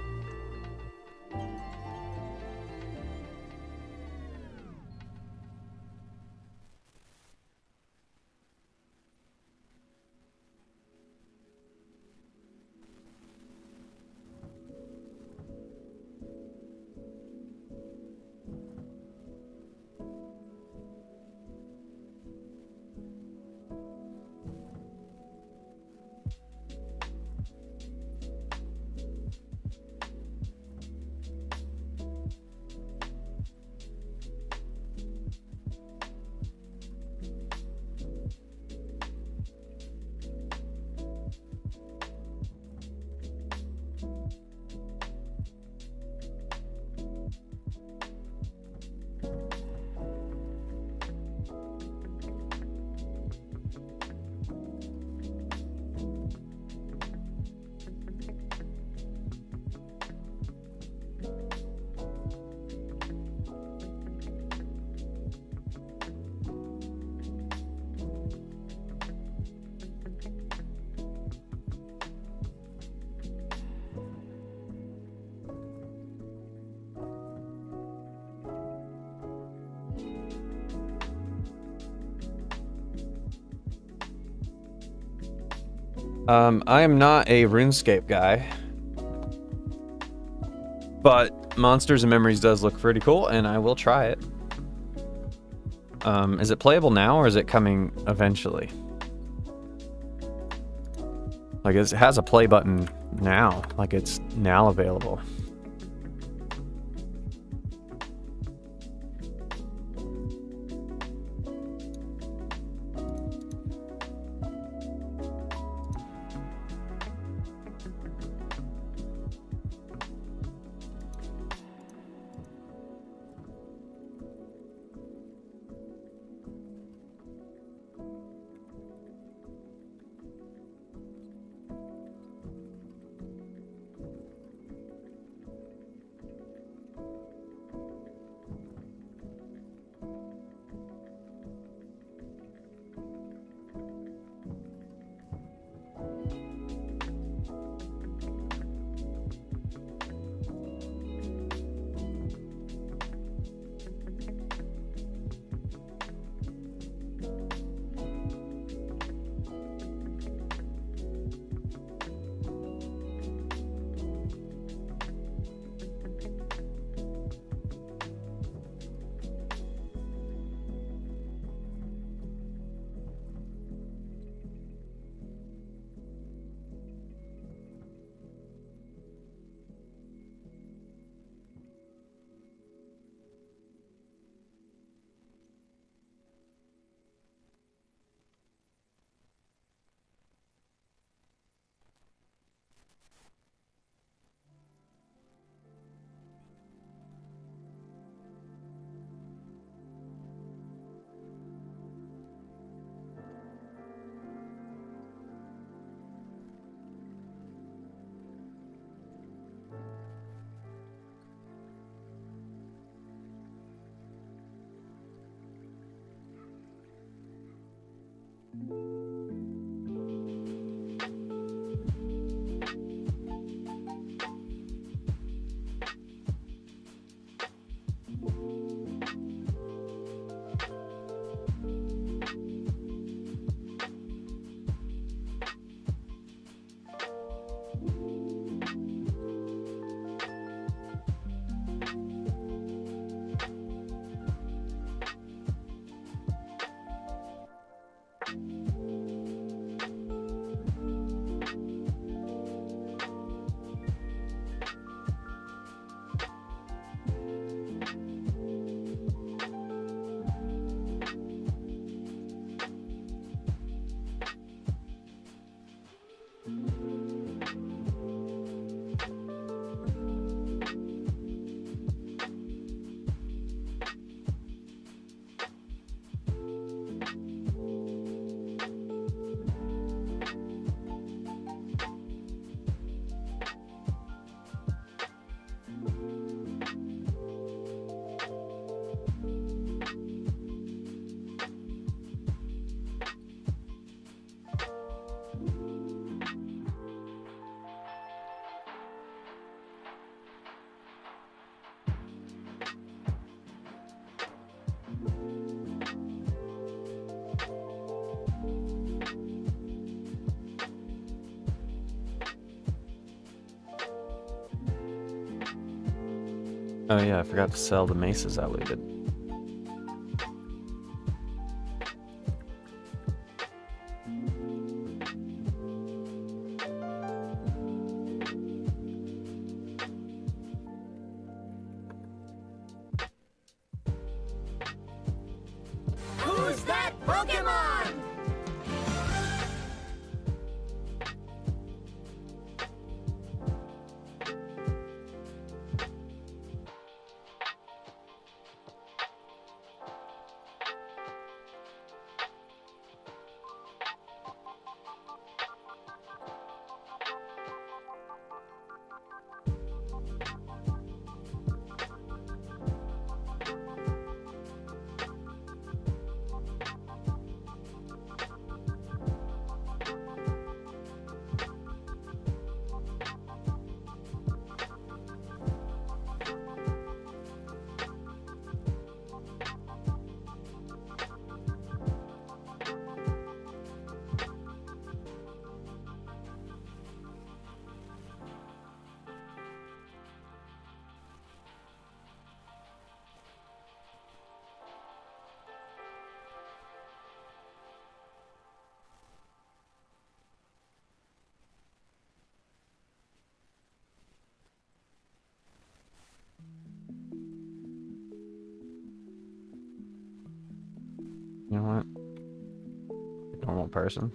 I am not a RuneScape guy, but Monsters and Memories does look pretty cool, and I will try it. Is it playable now, or is it coming eventually? Like, it has a play button now. Like, it's now available. Oh yeah, I forgot to sell the maces I looted. Who's that Pokemon? You know what? Normal person.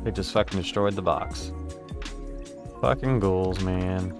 They just fucking destroyed the box. Fucking ghouls, man.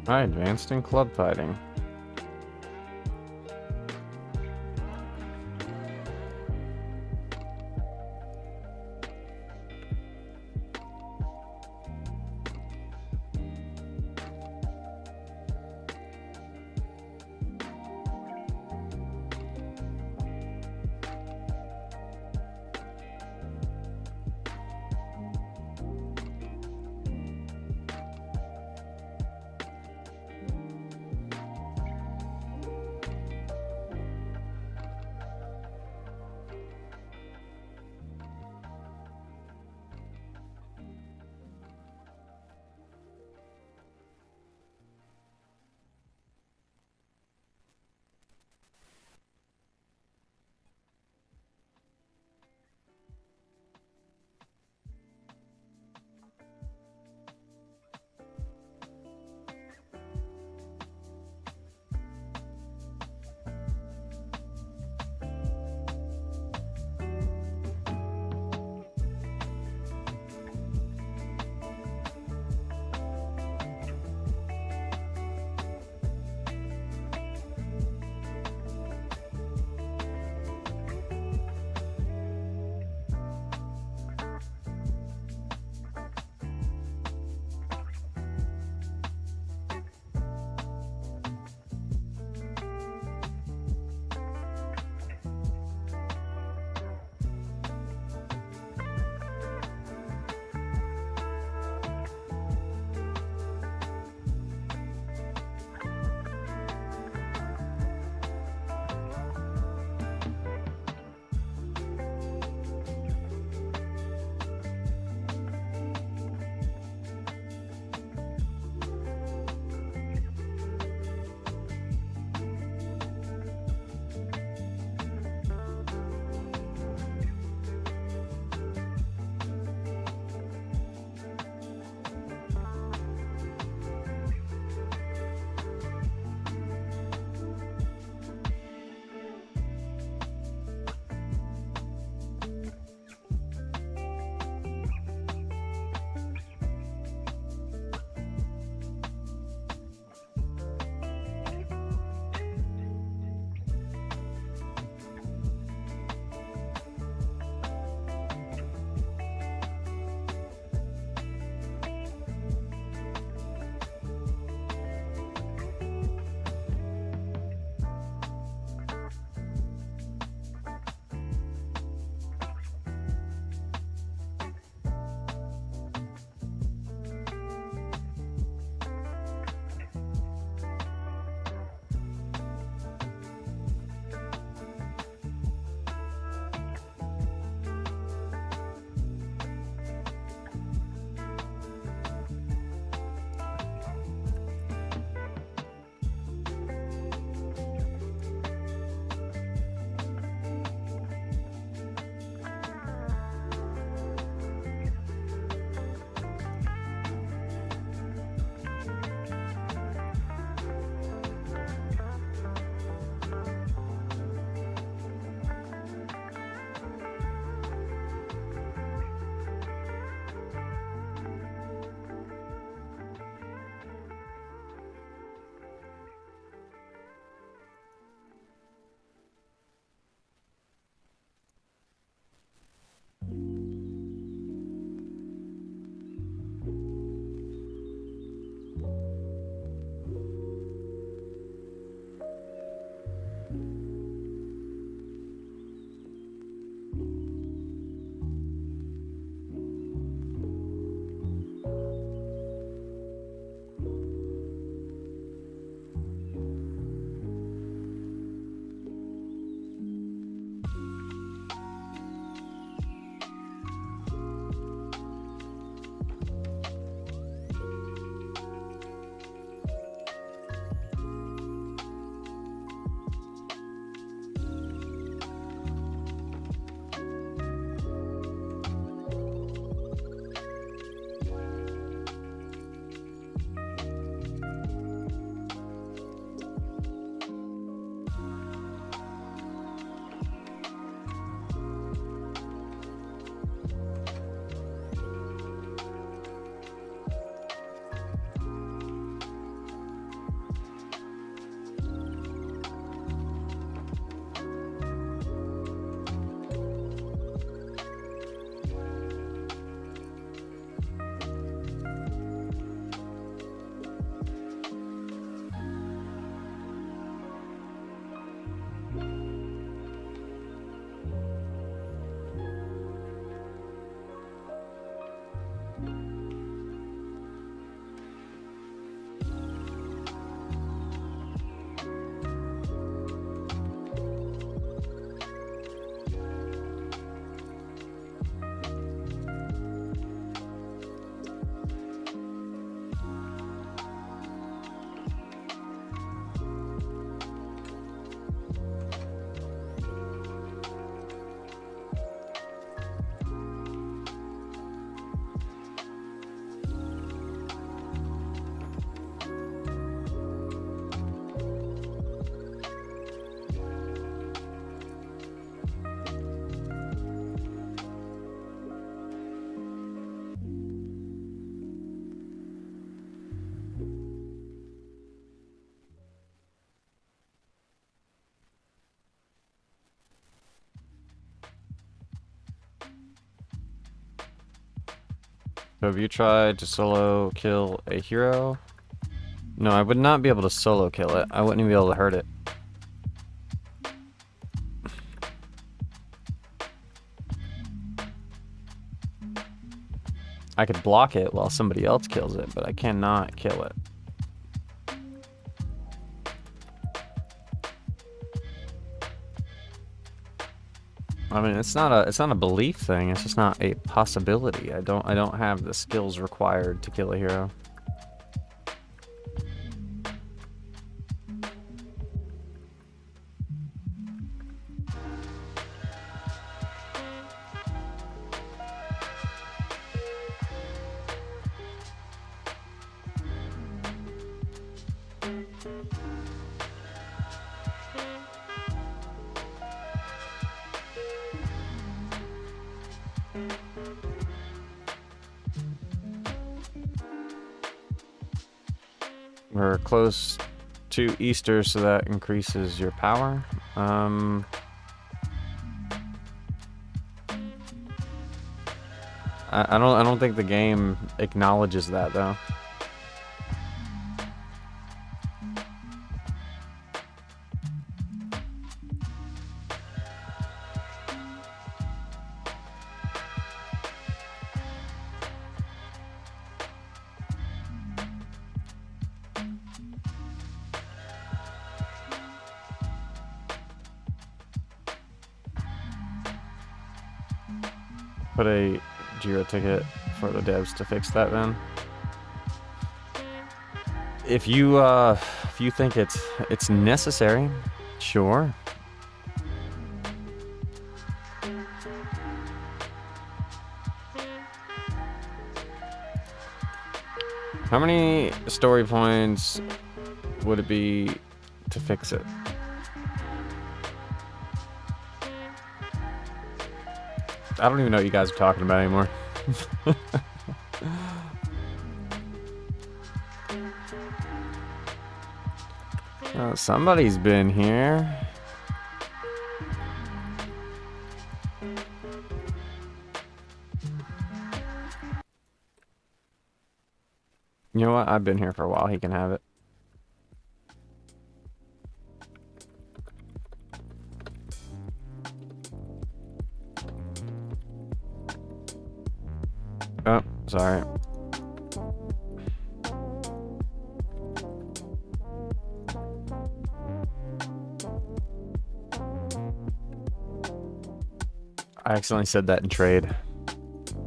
I advanced in club fighting. So have you tried to solo kill a hero? No, I would not be able to solo kill it. I wouldn't even be able to hurt it. I could block it while somebody else kills it, but I cannot kill it. I mean, it's not a belief thing. It's just not a possibility. I don't have the skills required to kill a hero. We're close to Easter, so that increases your power. I don't think the game acknowledges that though. Put a Jira ticket for the devs to fix that then. If you think it's necessary, sure. How many story points would it be to fix it? I don't even know what you guys are talking about anymore. Oh, somebody's been here. You know what? I've been here for a while. He can have it. Oh, sorry. I accidentally said that in trade.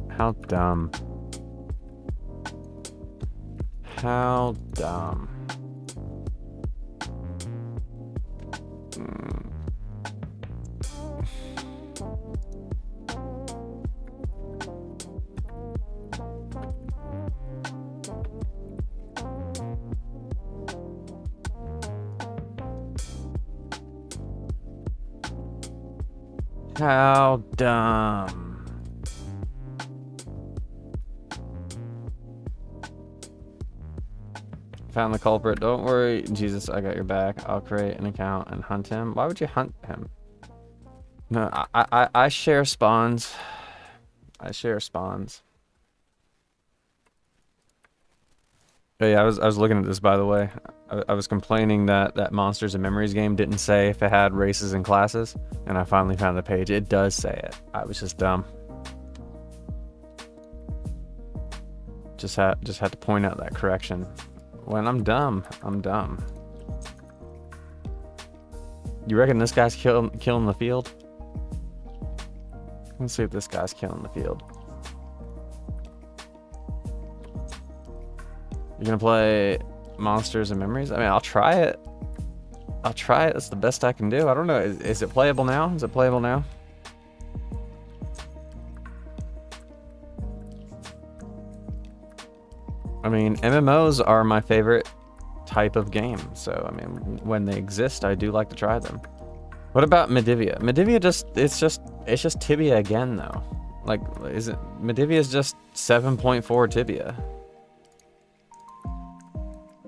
How dumb. How dumb. How dumb. Found the culprit. Don't worry, Jesus, I got your back. I'll create an account and hunt him. Why would you hunt him? No, I share spawns. I share spawns. But yeah, I was looking at this, by the way. I was complaining that Monsters and Memories game didn't say if it had races and classes, and I finally found the page. It does say it. I was just dumb. Just had to point out that correction. When I'm dumb, I'm dumb. You reckon this guy's killing the field? Let's see if this guy's killing the field. You're gonna play Monsters and Memories? I mean, I'll try it. I'll try it. That's the best I can do. I don't know. Is it playable now? Is it playable now? I mean, MMOs are my favorite type of game. So, I mean, when they exist, I do like to try them. What about Medivia? Medivia it's just Tibia again, though. Like, Medivia is just 7.4 Tibia.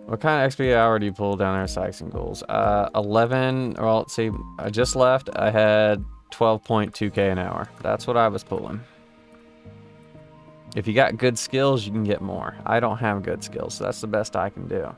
What kind of XP hour do you pull down there, Sykes and Goals? 11, or let's see, I just left. I had 12.2k an hour. That's what I was pulling. If you got good skills, you can get more. I don't have good skills, so that's the best I can do.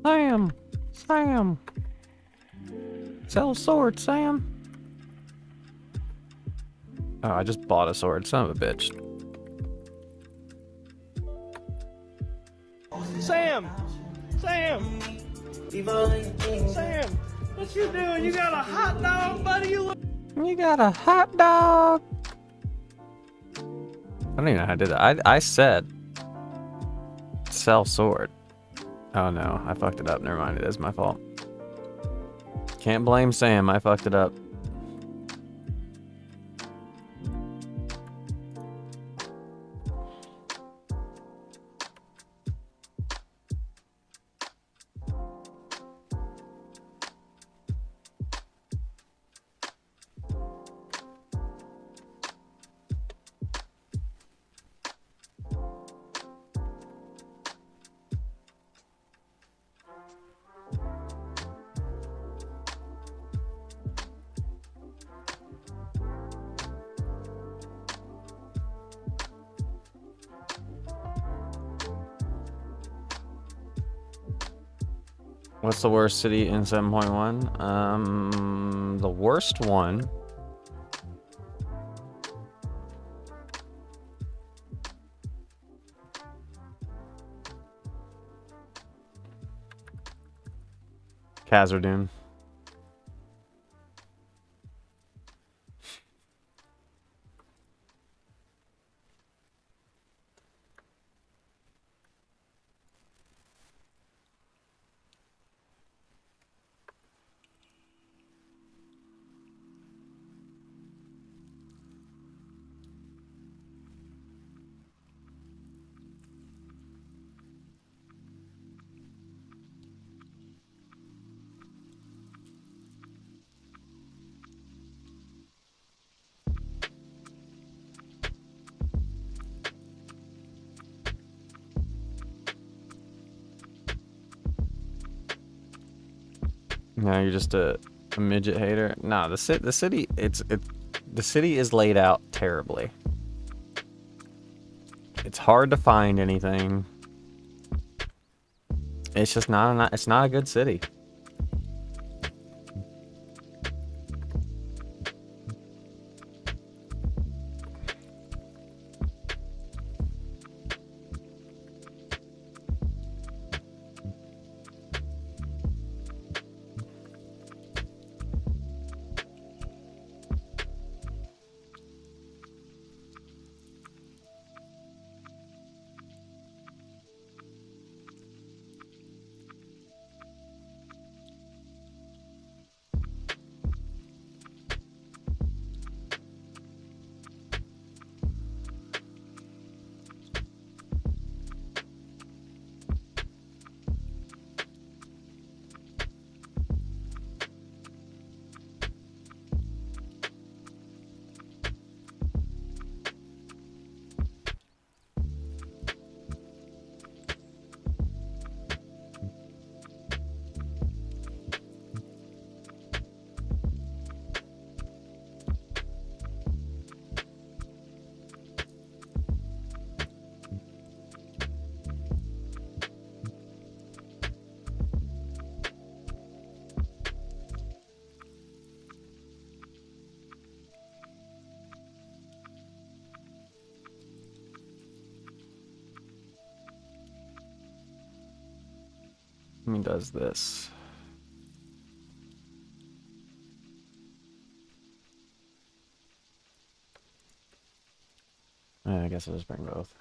Sam! Sam! Sell a sword, Sam! Oh, I just bought a sword, son of a bitch. Sam! Sam! Sam! What you doing? You got a hot dog, buddy? You got a hot dog! I don't even know how I did that. I said sell sword. Oh no, I fucked it up. Never mind, it is my fault. Can't blame Sam, I fucked it up. What's the worst city in 7.1? The worst one. Khazard-dûm. No, you're just a midget hater. No, the city the city is laid out terribly. It's hard to find anything. It's just it's not a good city. I mean, does this. I guess I'll just bring both.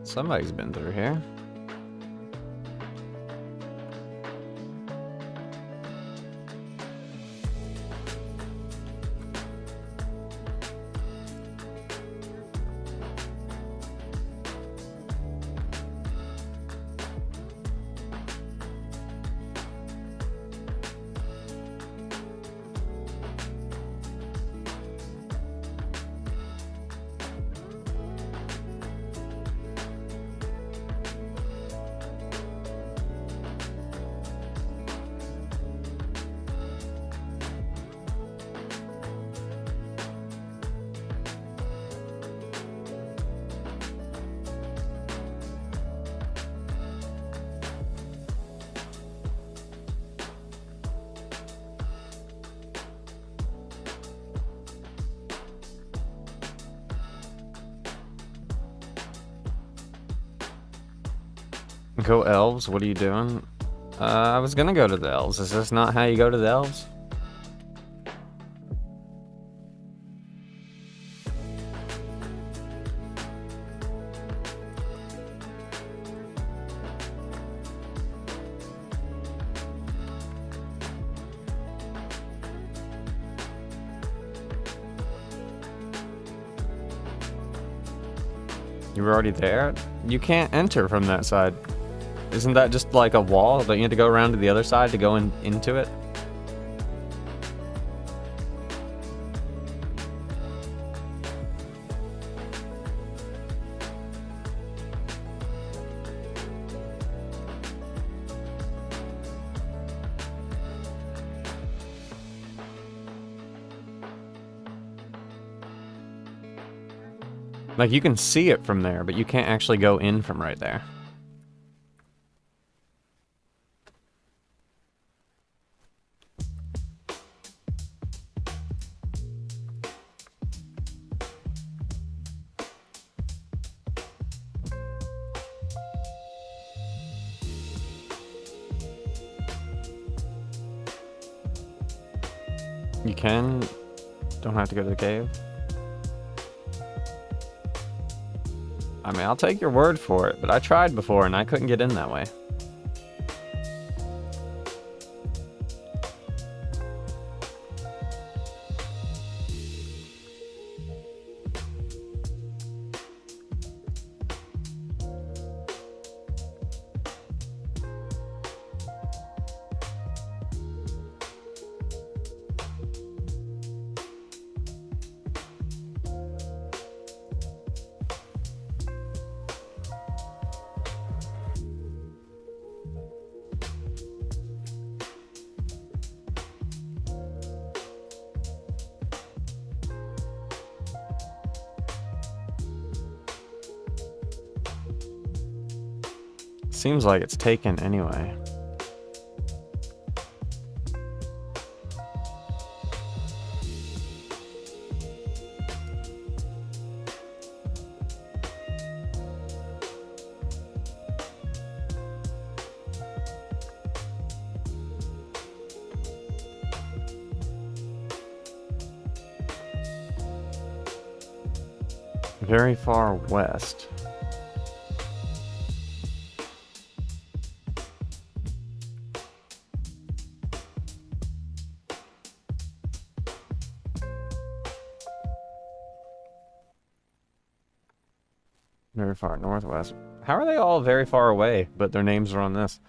Somebody's been through here. Go elves? What are you doing? I was gonna go to the elves. Is this not how you go to the elves? You were already there? You can't enter from that side. Isn't that just like a wall? Don't you have to go around to the other side to go into it? Like, you can see it from there, but you can't actually go in from right there. You can. Don't have to go to the cave. I mean, I'll take your word for it, but I tried before and I couldn't get in that way. Seems like it's taken anyway. Very far west. Very far northwest. How are they all very far away, but their names are on this?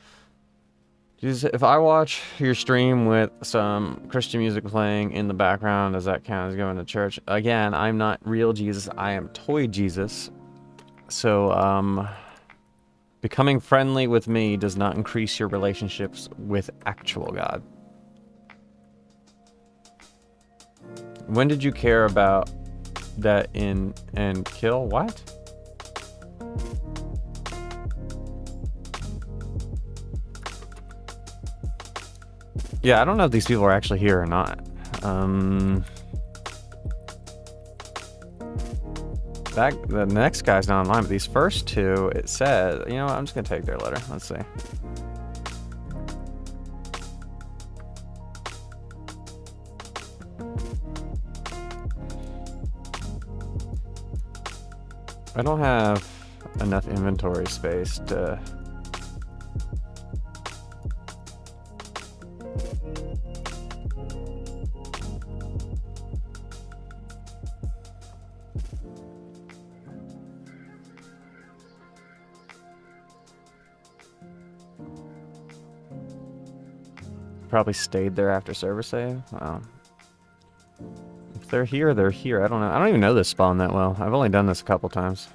Jesus, if I watch your stream with some Christian music playing in the background, does that count as going to church? Again, I'm not real Jesus, I am toy Jesus. So, becoming friendly with me does not increase your relationships with actual God. When did you care about that in and kill? What? Yeah, I don't know if these people are actually here or not. The next guy's not online, but these first two, it said, you know what, I'm just gonna take their letter. Let's see. I don't have enough inventory space to... Probably stayed there after server save. Wow. If they're here, they're here. I don't know. I don't even know this spawn that well. I've only done this a couple times.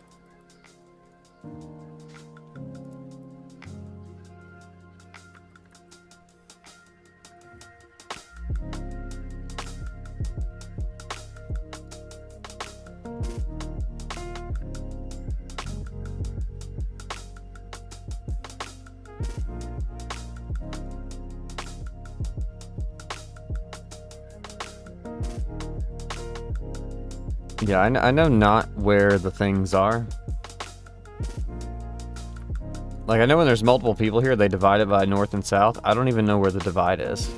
Yeah, I know not where the things are. Like, I know when there's multiple people here, they divide it by north and south. I don't even know where the divide is.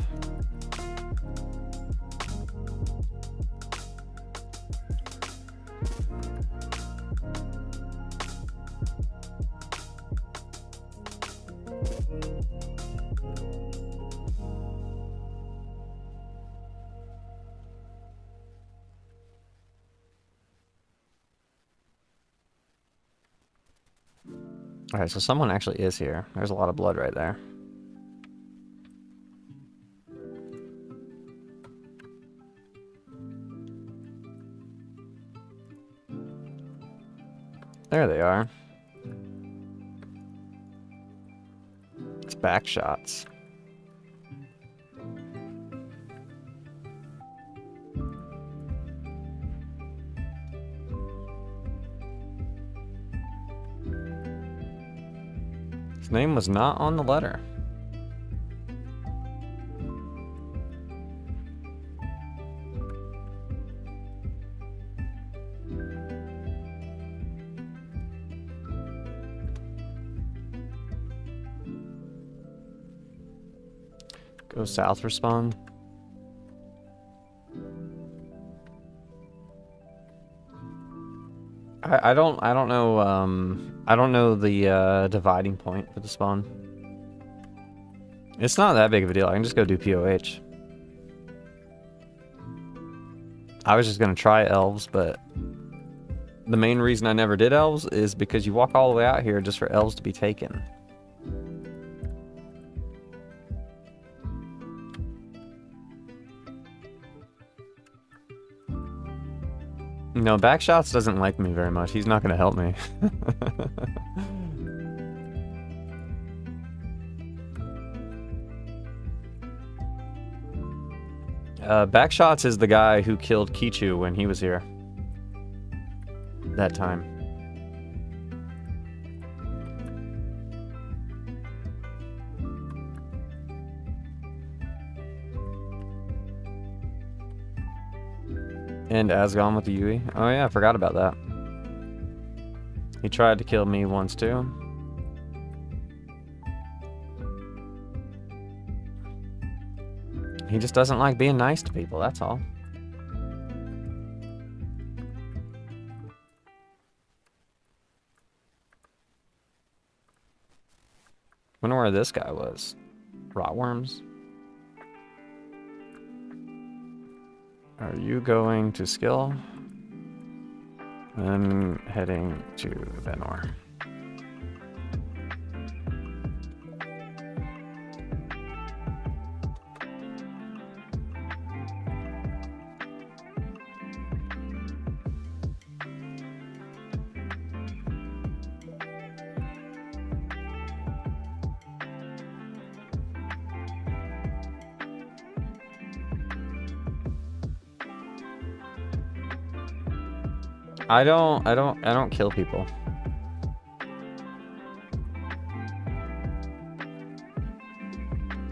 Alright, so someone actually is here. There's a lot of blood right there. There they are. It's back shots. His name was not on the letter. Go south, respond. I don't know I don't know the dividing point for the spawn. It's not that big of a deal. I can just go do POH. I was just gonna try elves, but the main reason I never did elves is because you walk all the way out here just for elves to be taken. No, Backshots doesn't like me very much. He's not going to help me. Backshots is the guy who killed Kichu when he was here. That time. And Asgon with the Yui. Oh yeah, I forgot about that. He tried to kill me once too. He just doesn't like being nice to people, that's all. Wonder where this guy was. Rotworms? Are you going to skill? Then heading to Venor. I don't kill people.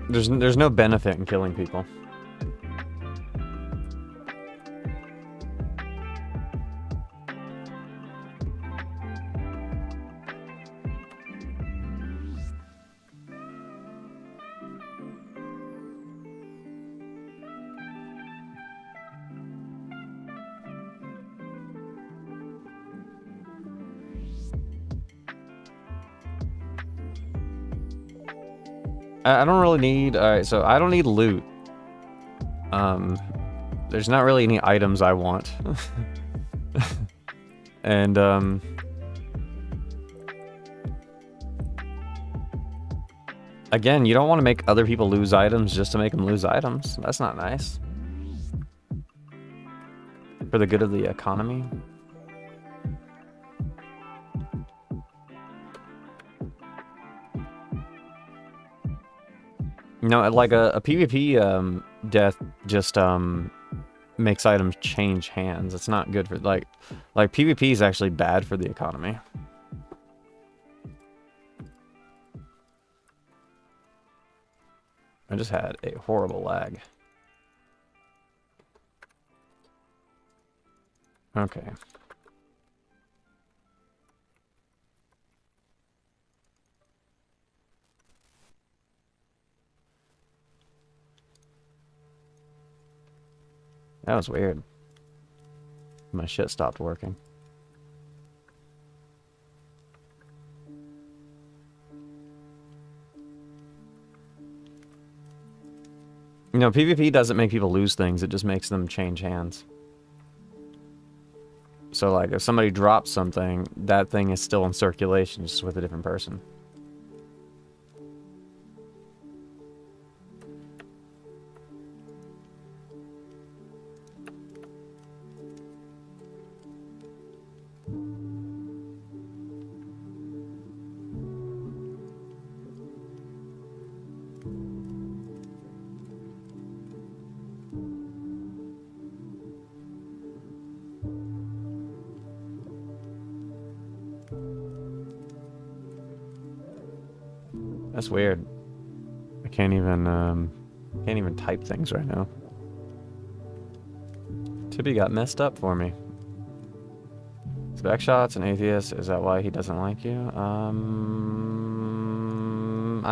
There's no benefit in killing people. I don't really need, alright, so I don't need loot. There's not really any items I want. And, again, you don't want to make other people lose items just to make them lose items. That's not nice. For the good of the economy. No, like a PvP death just makes items change hands. It's not good for like PvP is actually bad for the economy. I just had a horrible lag. Okay. That was weird. My shit stopped working. You know, PvP doesn't make people lose things, it just makes them change hands. So, like, if somebody drops something, that thing is still in circulation, just with a different person. That's weird. I can't even type things right now. Tibia got messed up for me. Backshot's an atheist. Is that why he doesn't like you? I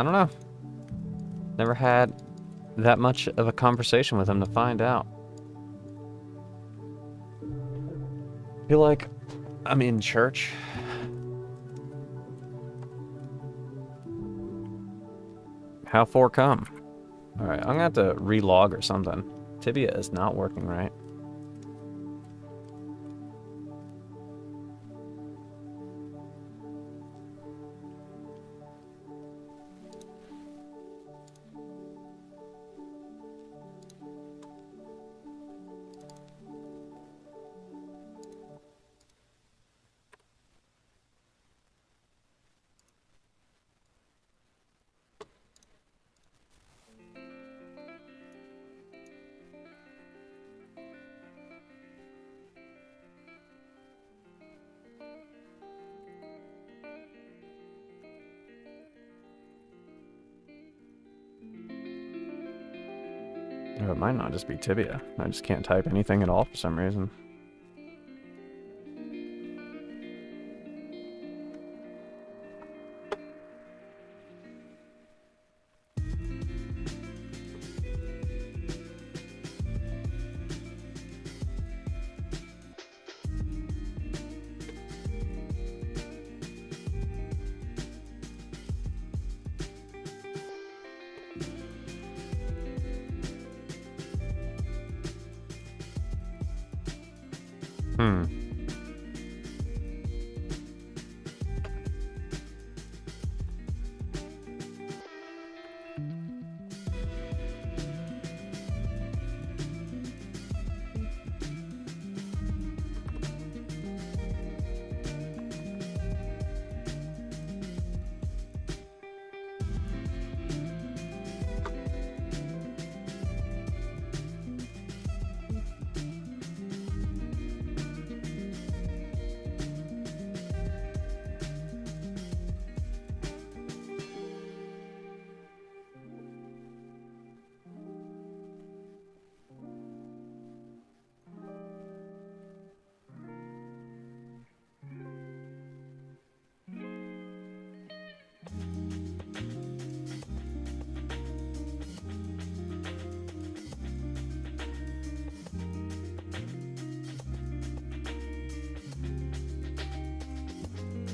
don't know. Never had that much of a conversation with him to find out. I feel like I'm in church. How far come? Alright, I'm gonna have to relog or something. Tibia is not working right. Or it might not just be Tibia. I just can't type anything at all for some reason.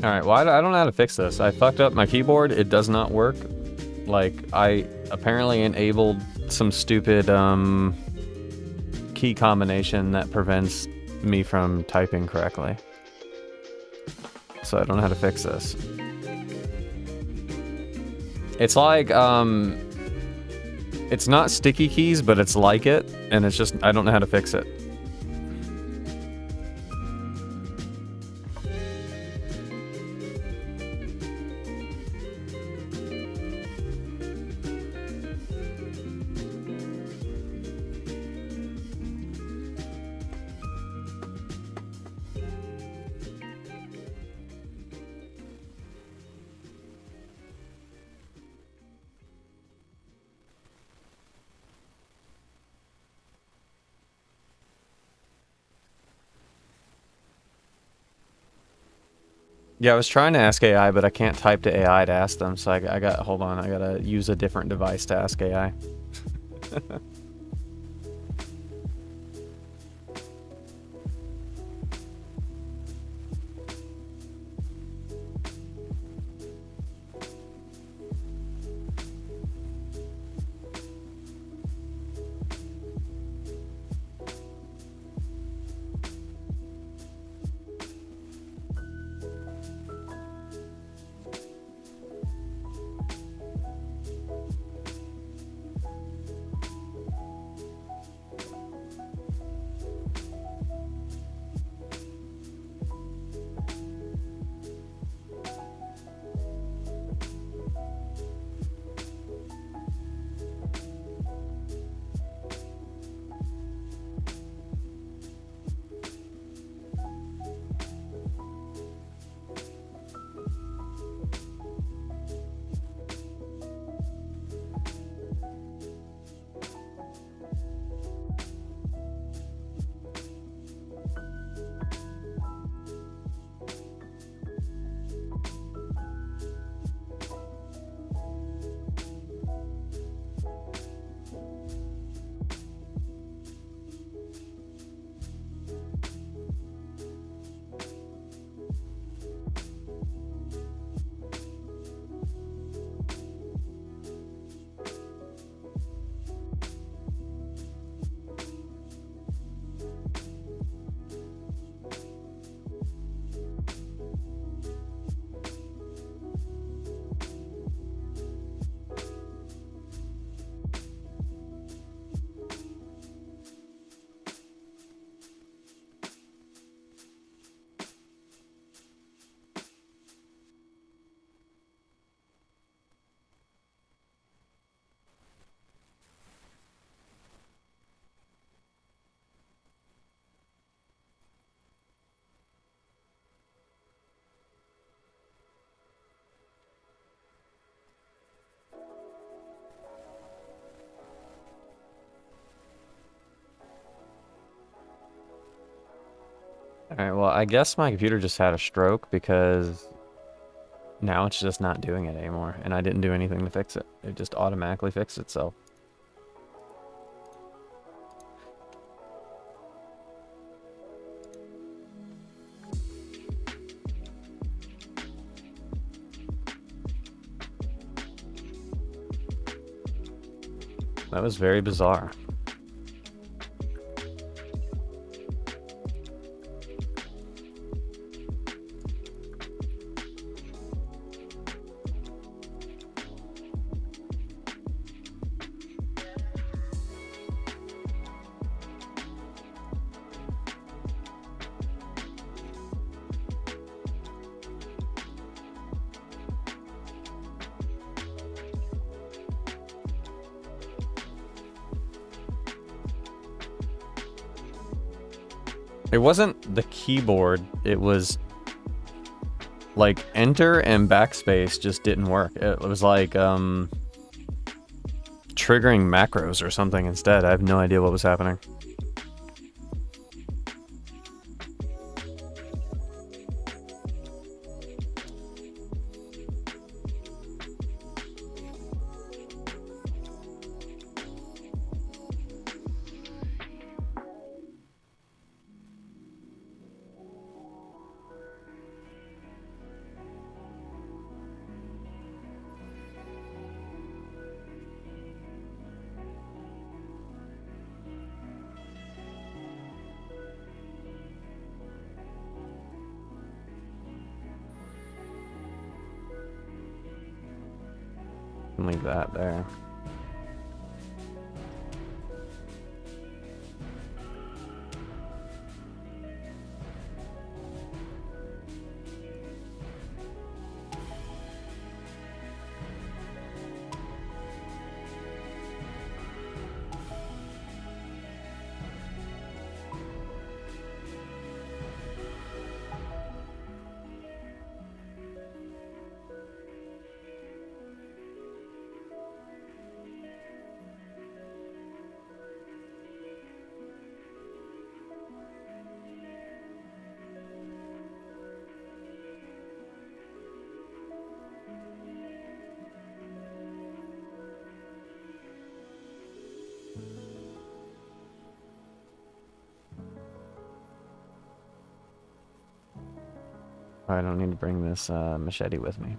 Alright, well, I don't know how to fix this. I fucked up my keyboard. It does not work. Like, I apparently enabled some stupid key combination that prevents me from typing correctly. So I don't know how to fix this. It's like, it's not sticky keys, but it's like it, and it's just, I don't know how to fix it. Yeah, I was trying to ask AI, but I can't type to AI to ask them, so I got, hold on, I gotta use a different device to ask AI. Alright, well, I guess my computer just had a stroke because now it's just not doing it anymore, and I didn't do anything to fix it. It just automatically fixed itself. That was very bizarre. It wasn't the keyboard, it was like enter and backspace just didn't work. It was like triggering macros or something instead. I have no idea what was happening. Leave that there. I don't need to bring this machete with me.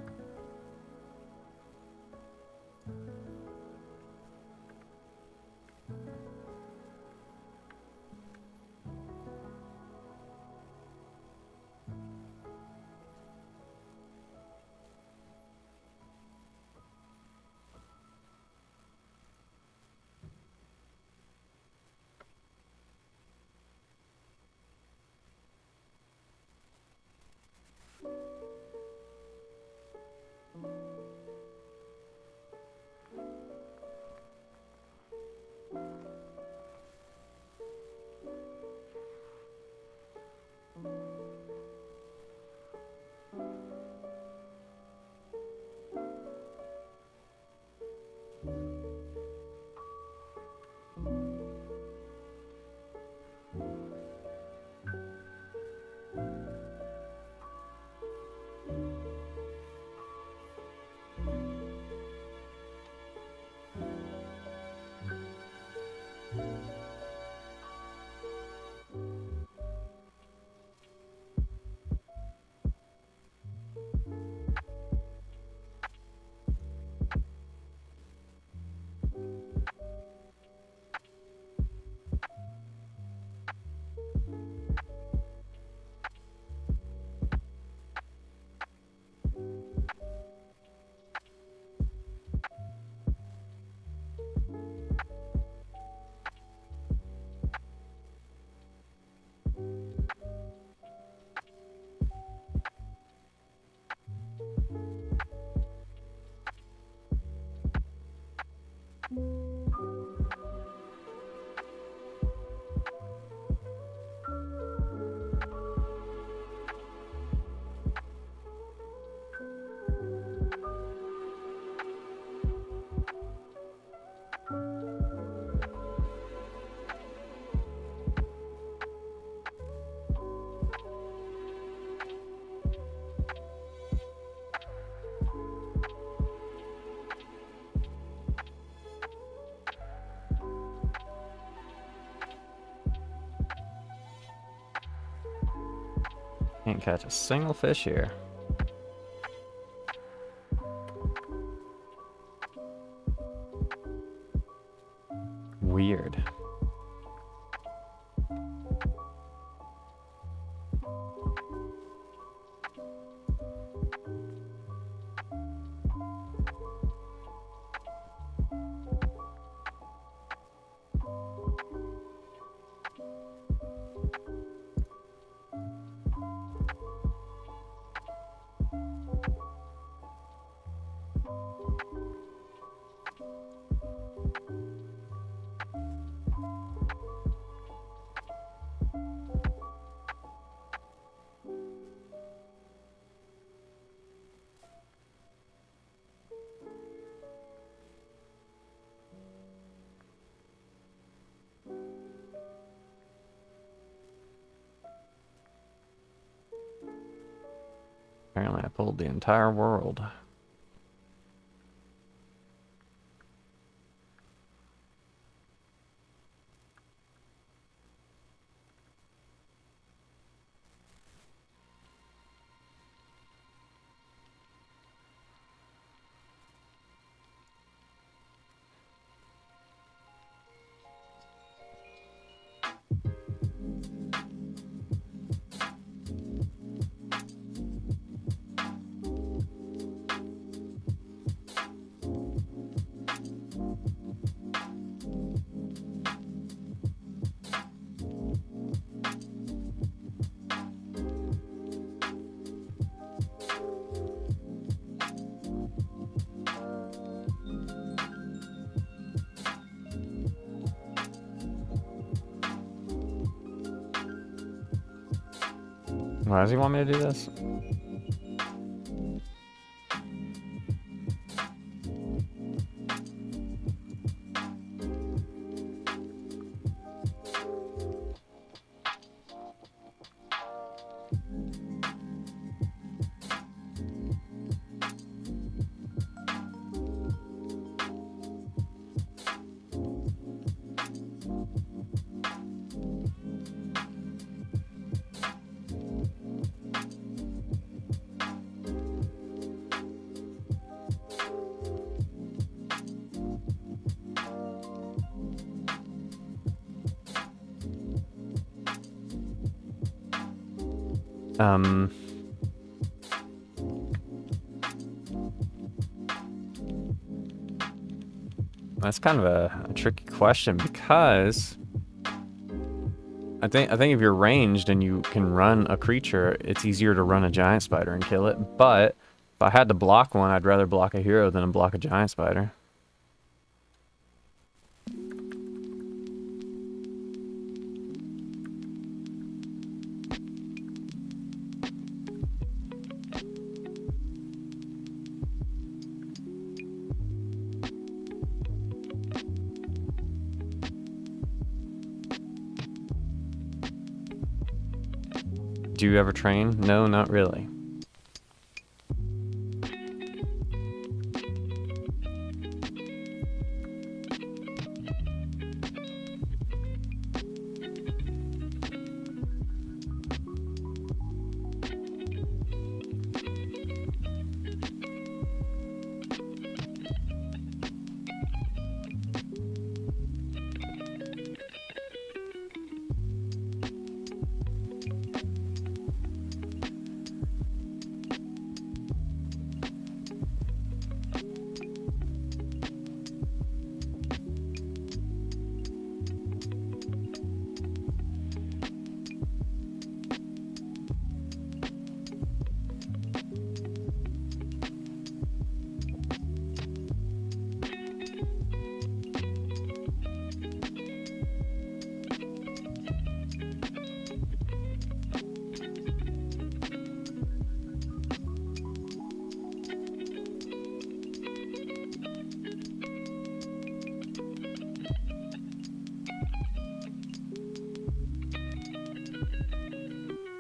Can't catch a single fish here. Weird. Apparently I pulled the entire world. Why does he want me to do this? That's kind of a tricky question because I think if you're ranged and you can run a creature, it's easier to run a giant spider and kill it. But if I had to block one, I'd rather block a hero than block a giant spider. Do you ever train? No, not really.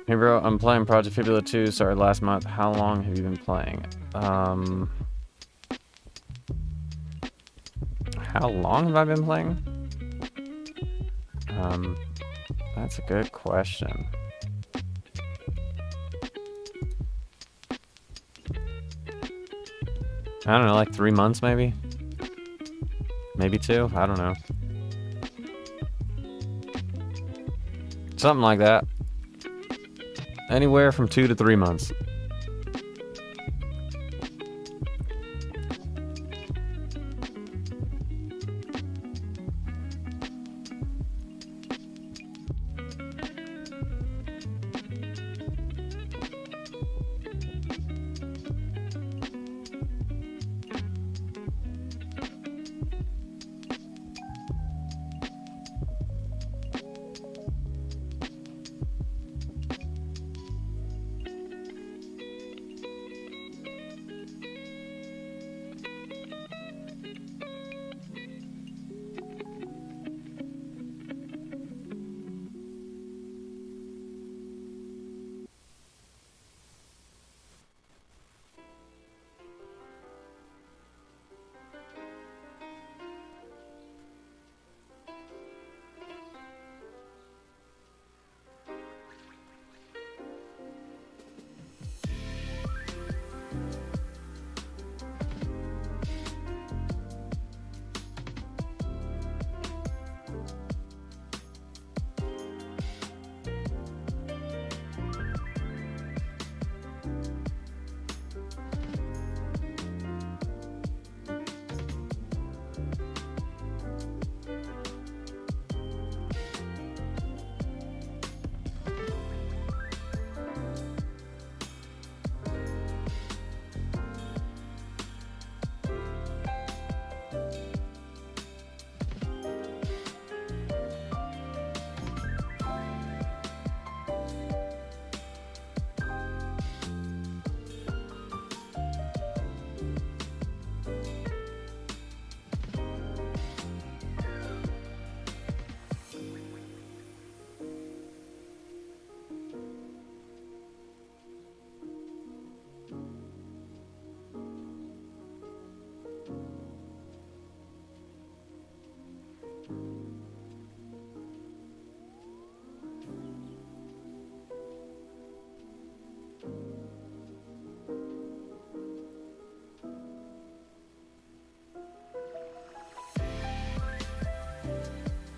Hey bro, I'm playing Project Fibula 2, started last month. How long have you been playing? How long have I been playing? That's a good question. I don't know, like 3 months maybe? Maybe 2? I don't know. Something like that. Anywhere from 2 to 3 months.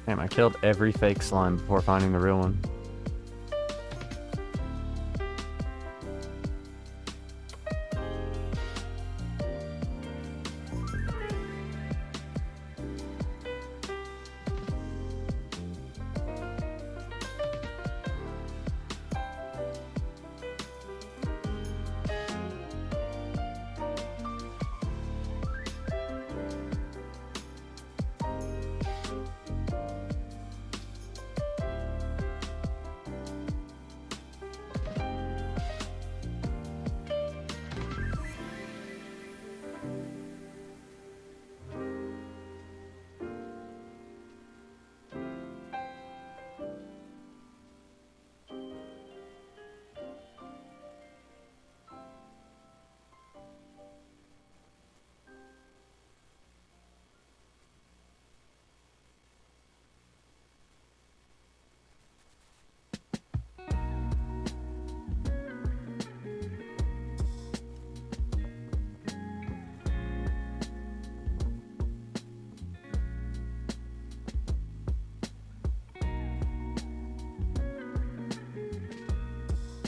Damn, I killed every fake slime before finding the real one.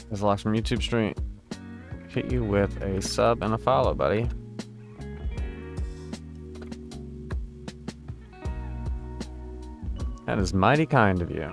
There's locks from YouTube stream. Hit you with a sub and a follow, buddy. That is mighty kind of you.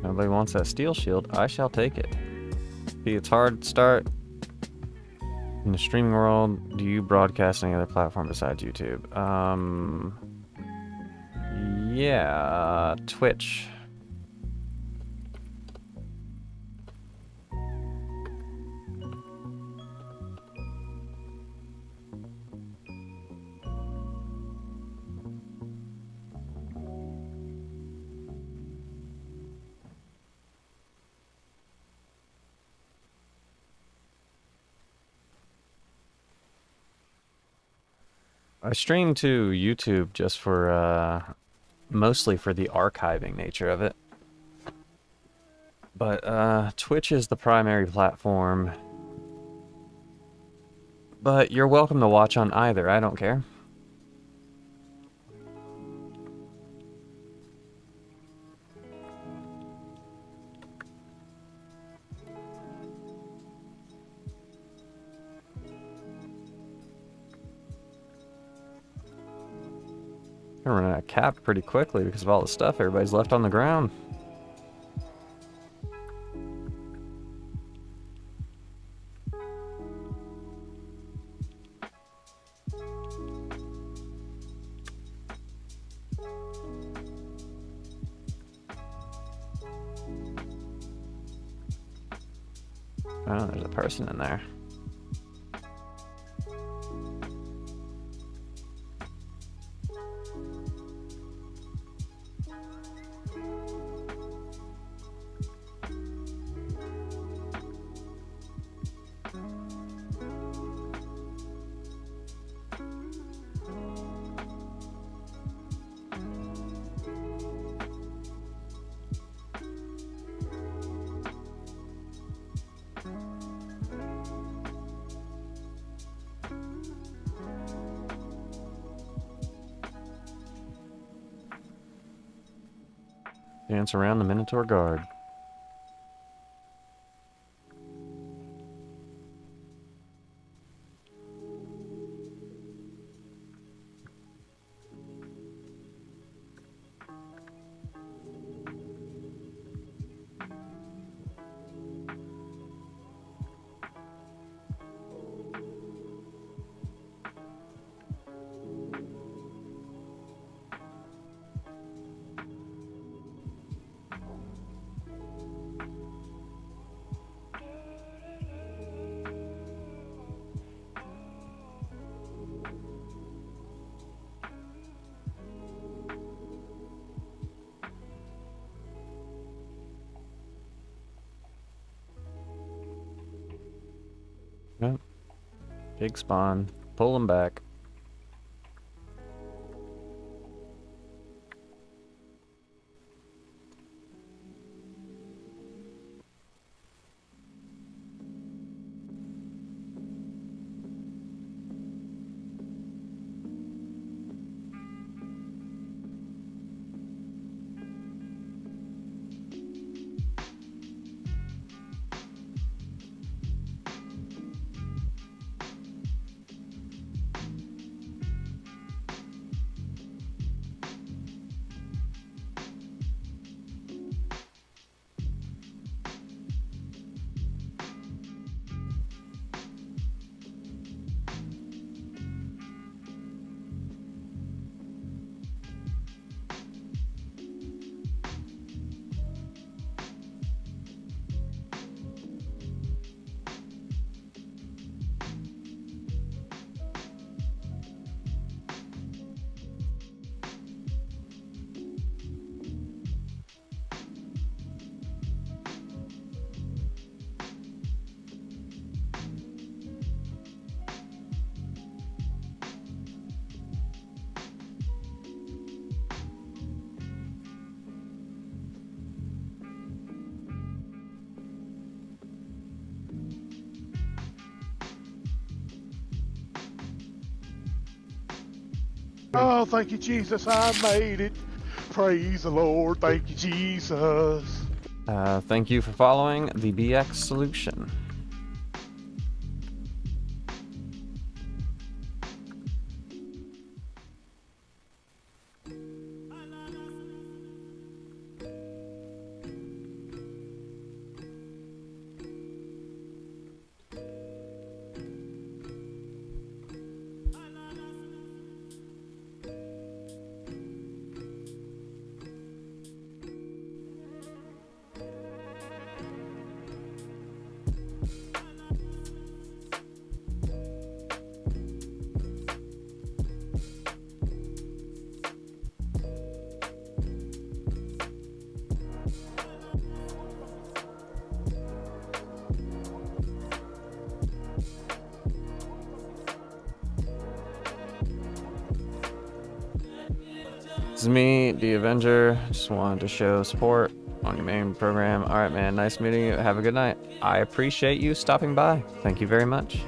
Nobody wants that steel shield. I shall take it. See, it's hard to start in the streaming world. Do you broadcast any other platform besides YouTube? Yeah, Twitch. I stream to YouTube just for, mostly for the archiving nature of it. But, Twitch is the primary platform. But you're welcome to watch on either, I don't care. I'm running out of cap pretty quickly because of all the stuff everybody's left on the ground. Oh, there's a person in there. Dance around the Minotaur Guard. Yep. Big spawn. Pull them back. Oh, thank you, Jesus, I made it. Praise the Lord, thank you, Jesus. Thank you for following the BX solution. This is me, the Avenger. Just wanted to show support on your main program. Alright, man. Nice meeting you. Have a good night. I appreciate you stopping by. Thank you very much.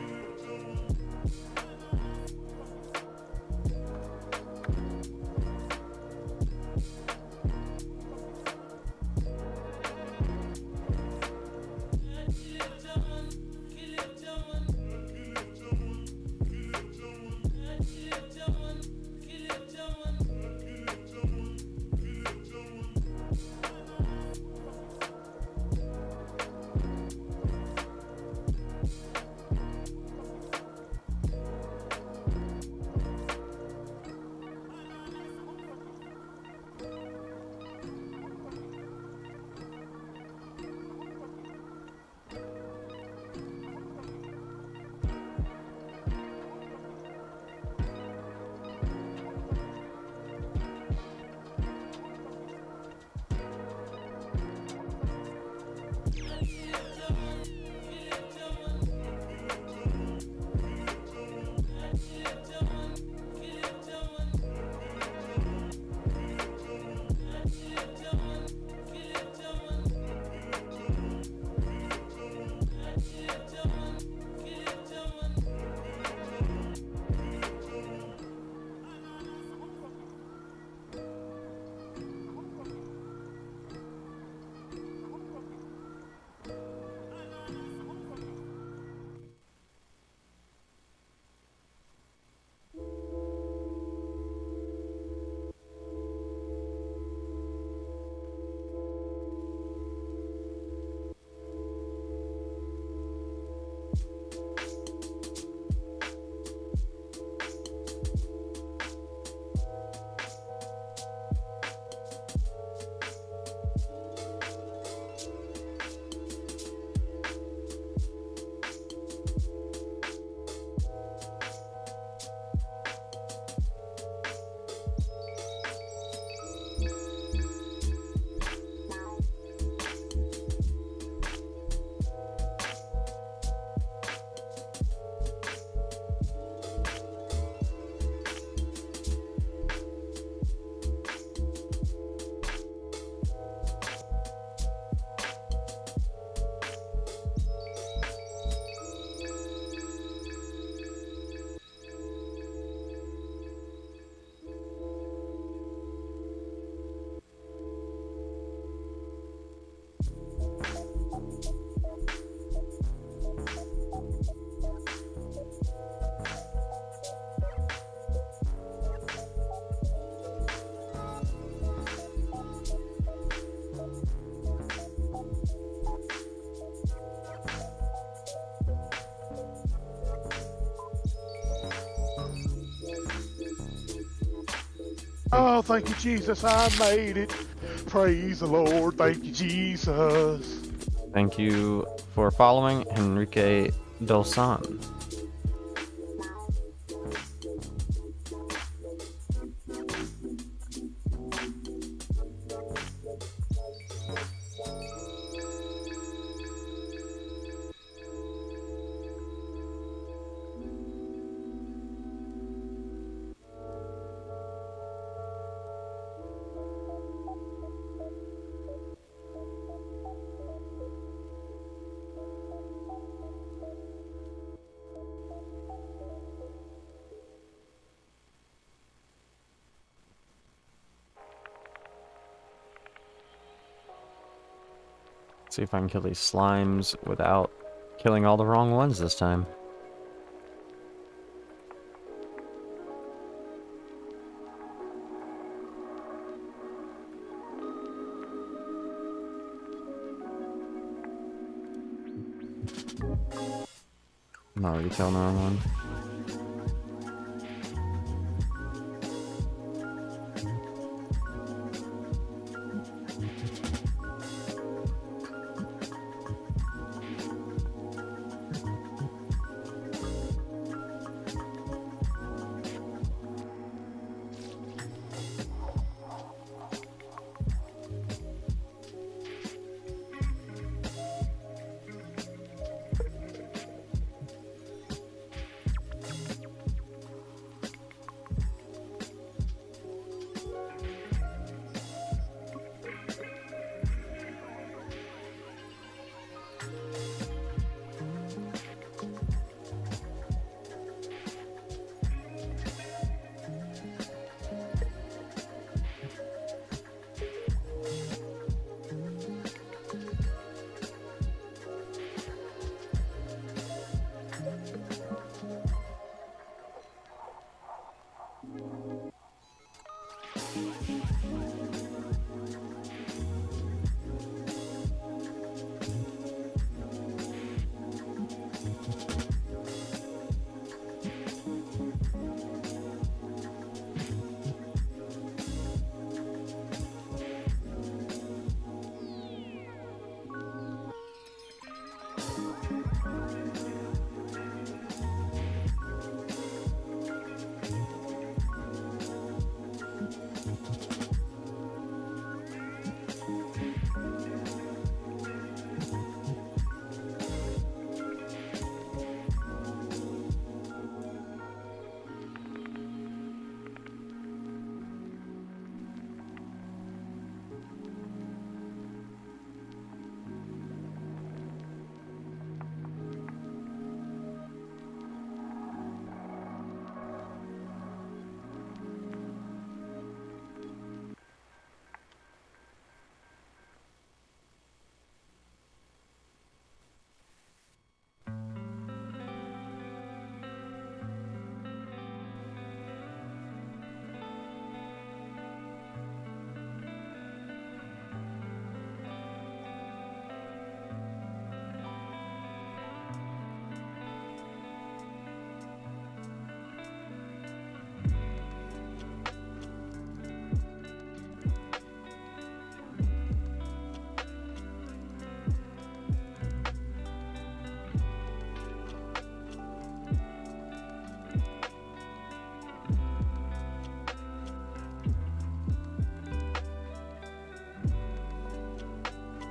Oh, thank you, Jesus, I made it. Praise the Lord, thank you, Jesus. Thank you for following Enrique Dolsan. See if I can kill these slimes without killing all the wrong ones this time. I'm already killing the wrong one.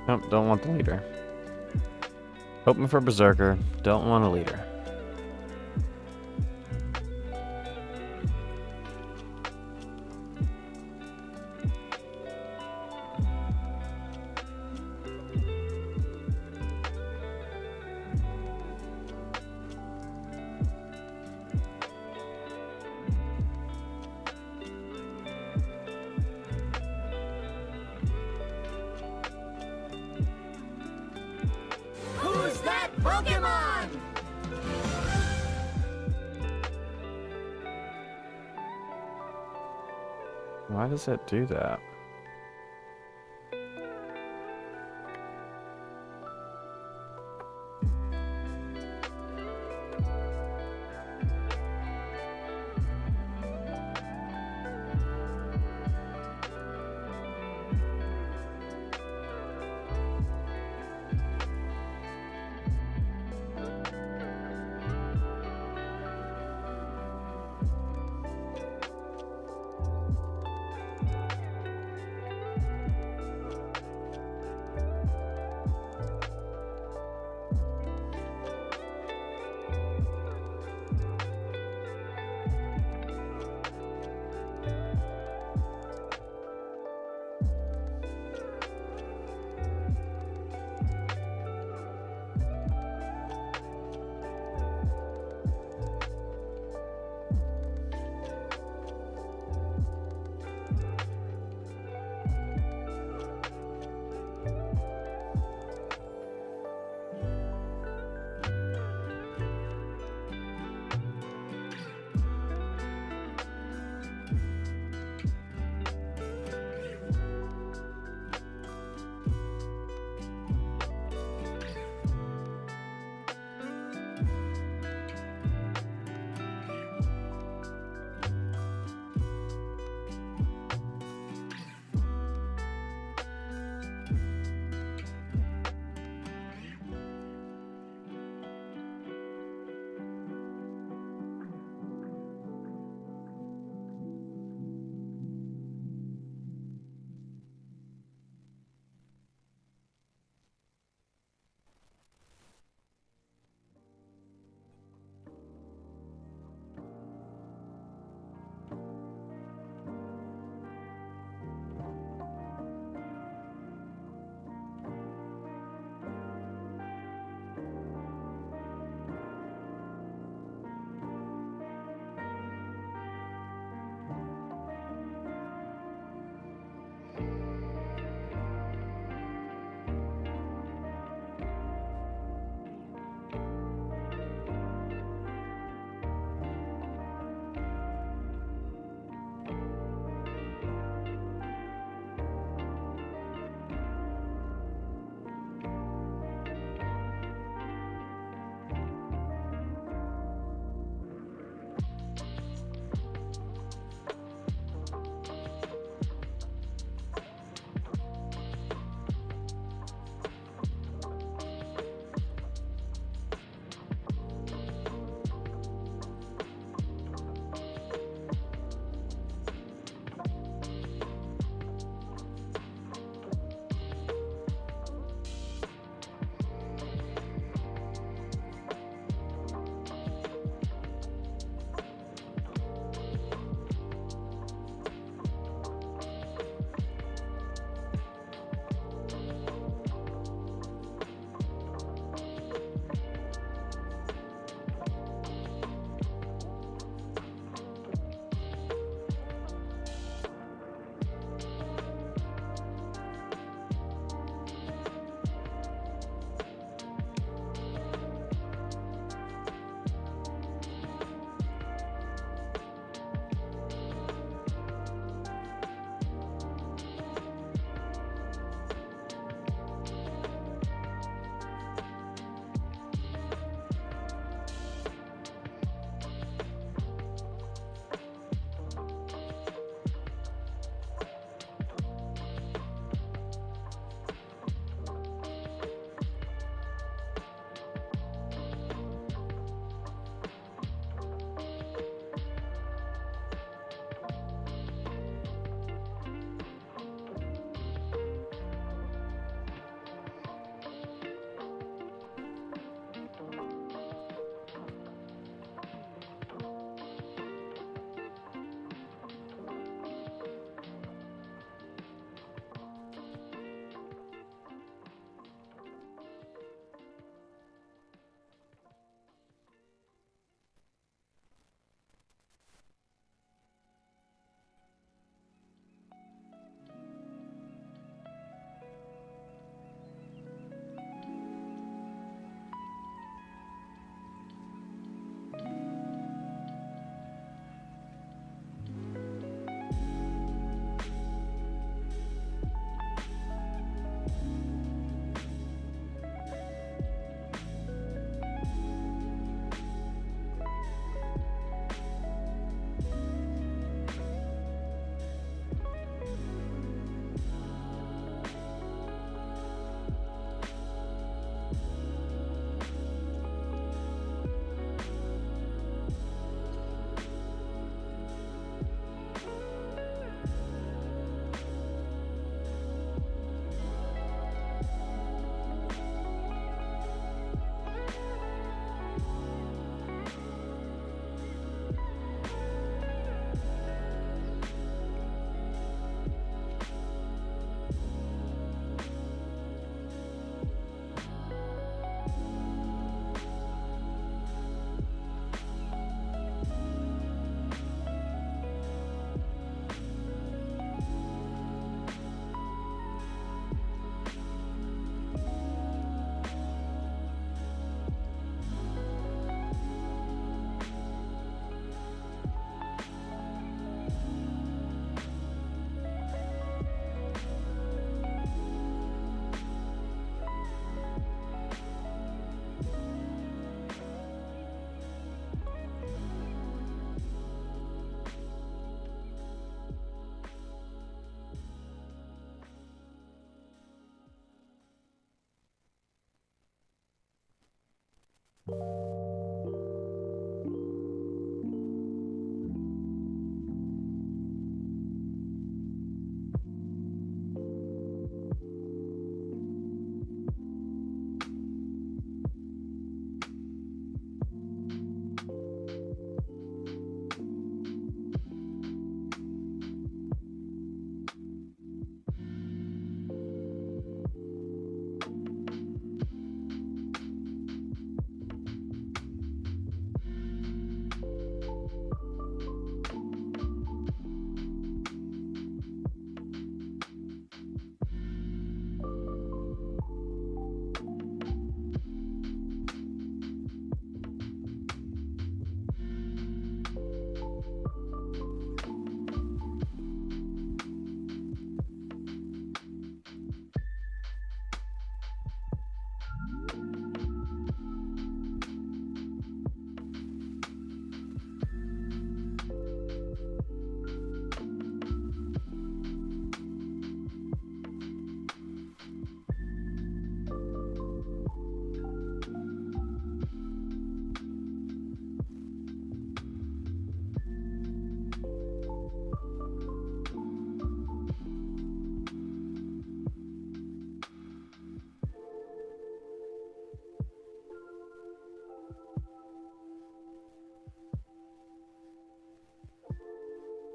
Nope, don't want the leader. Hoping for Berserker. Don't want a leader. Who's that Pokemon? Why does it do that?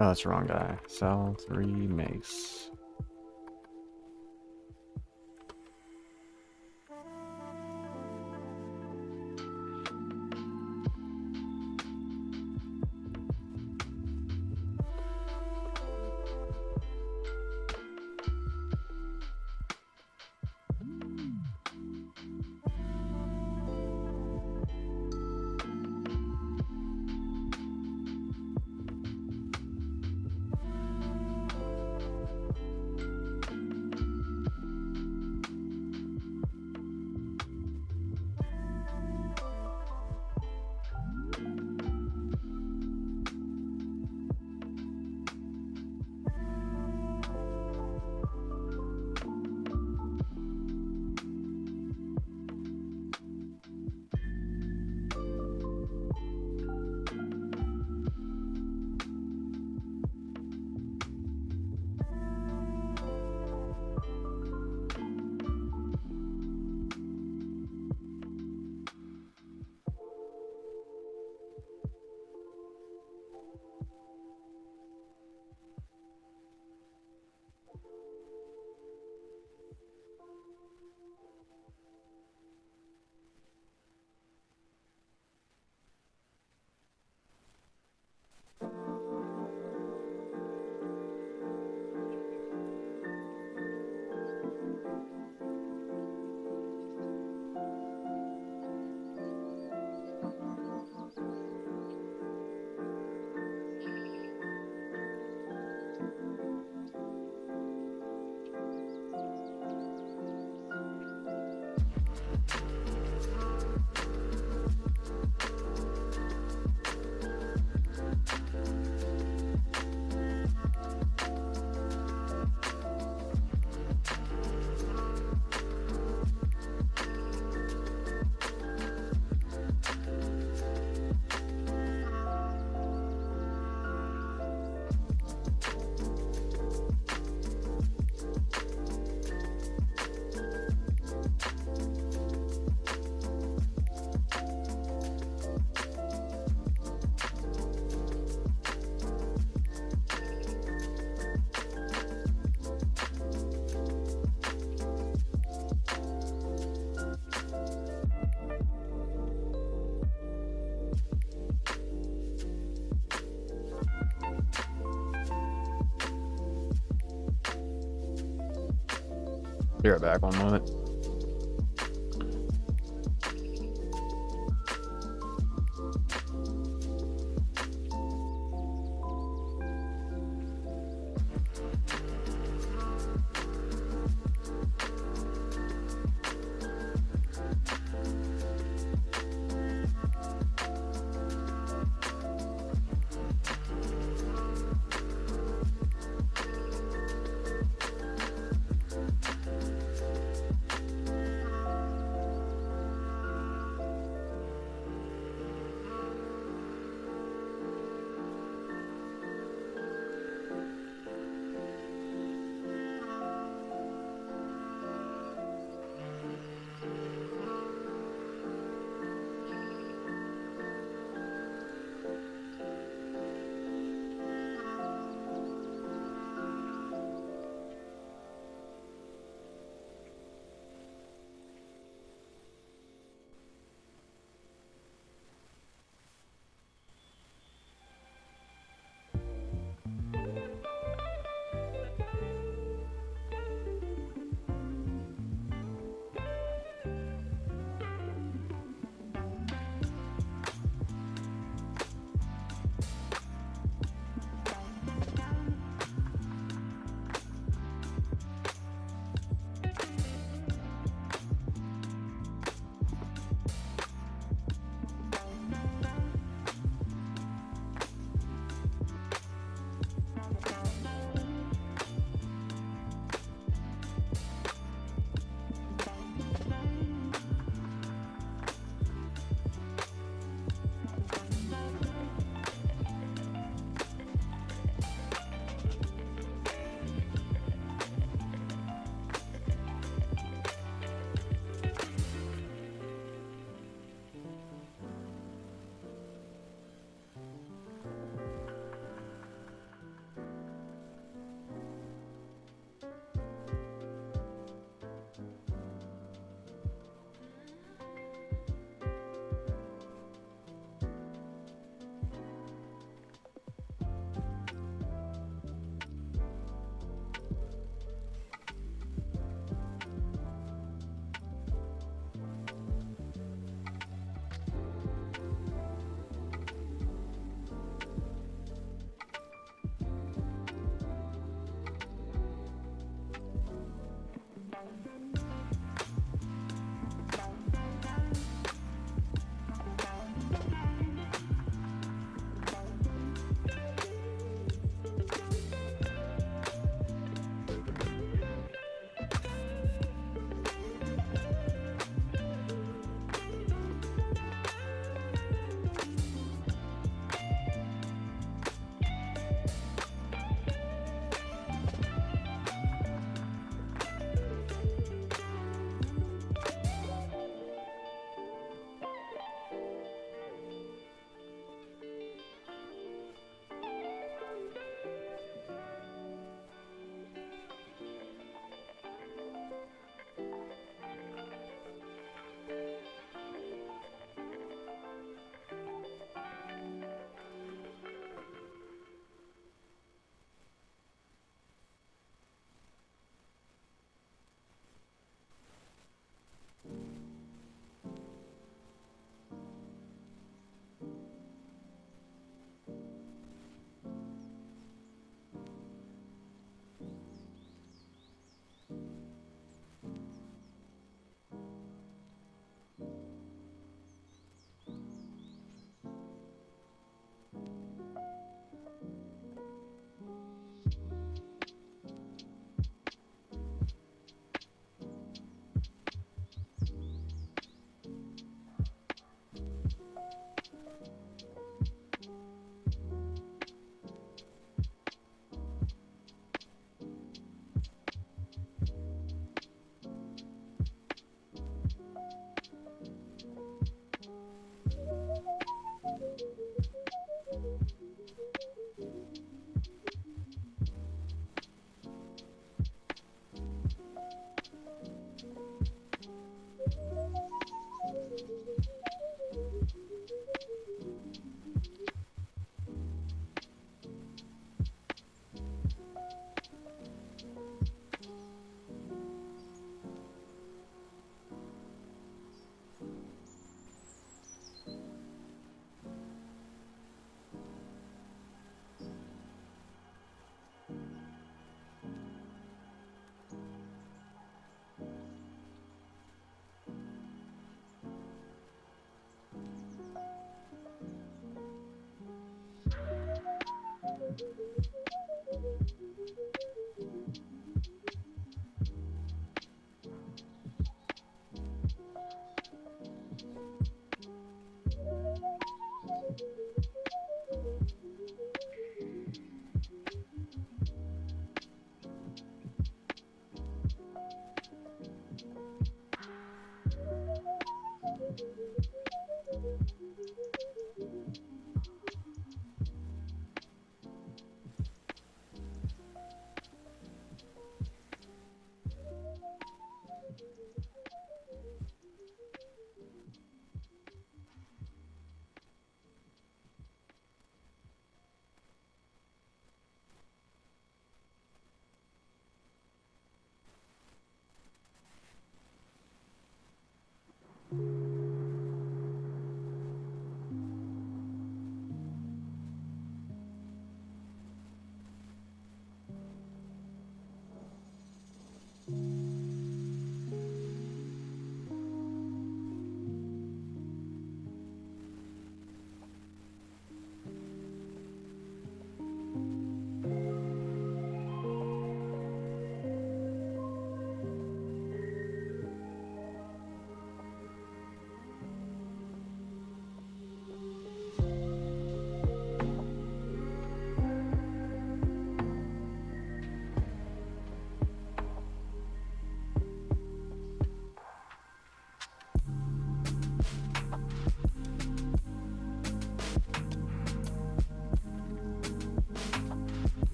Oh, that's the wrong guy. Sell 3 mace. Be right back, 1 moment.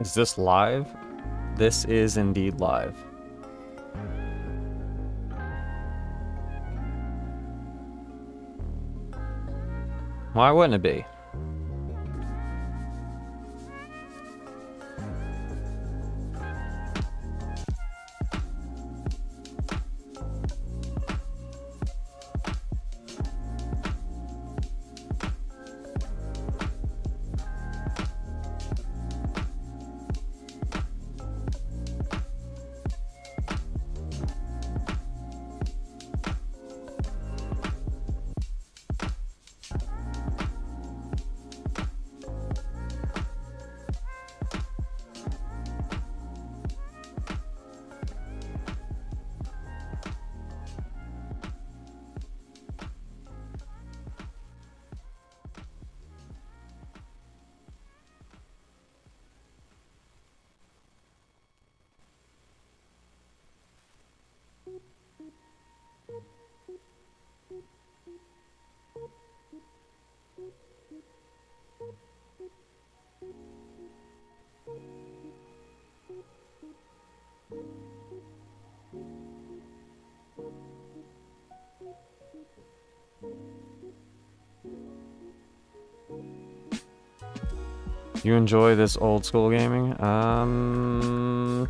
Is this live? This is indeed live. Why wouldn't it be? You enjoy this old school gaming?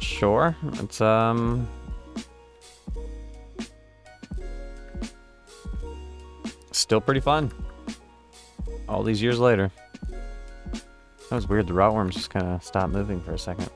Sure. It's still pretty fun. All these years later. That was weird, the routworms just kind of stopped moving for a second.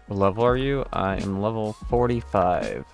What level are you? I am level 45.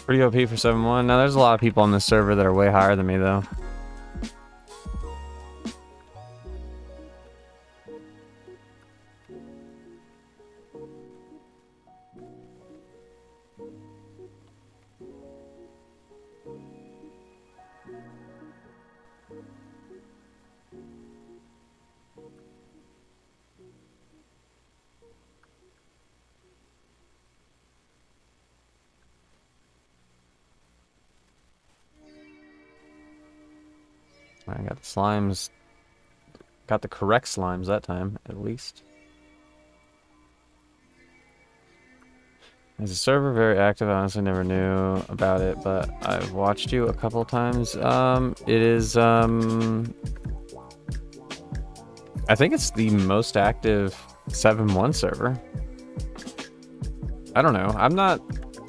Pretty OP for 7-1. Now there's a lot of people on this server that are way higher than me though. I got the slimes. Got the correct slimes that time, at least. Is the server very active? I honestly never knew about it, but I've watched you a couple of times. It is, I think it's the most active 7-1 server. I don't know. I'm not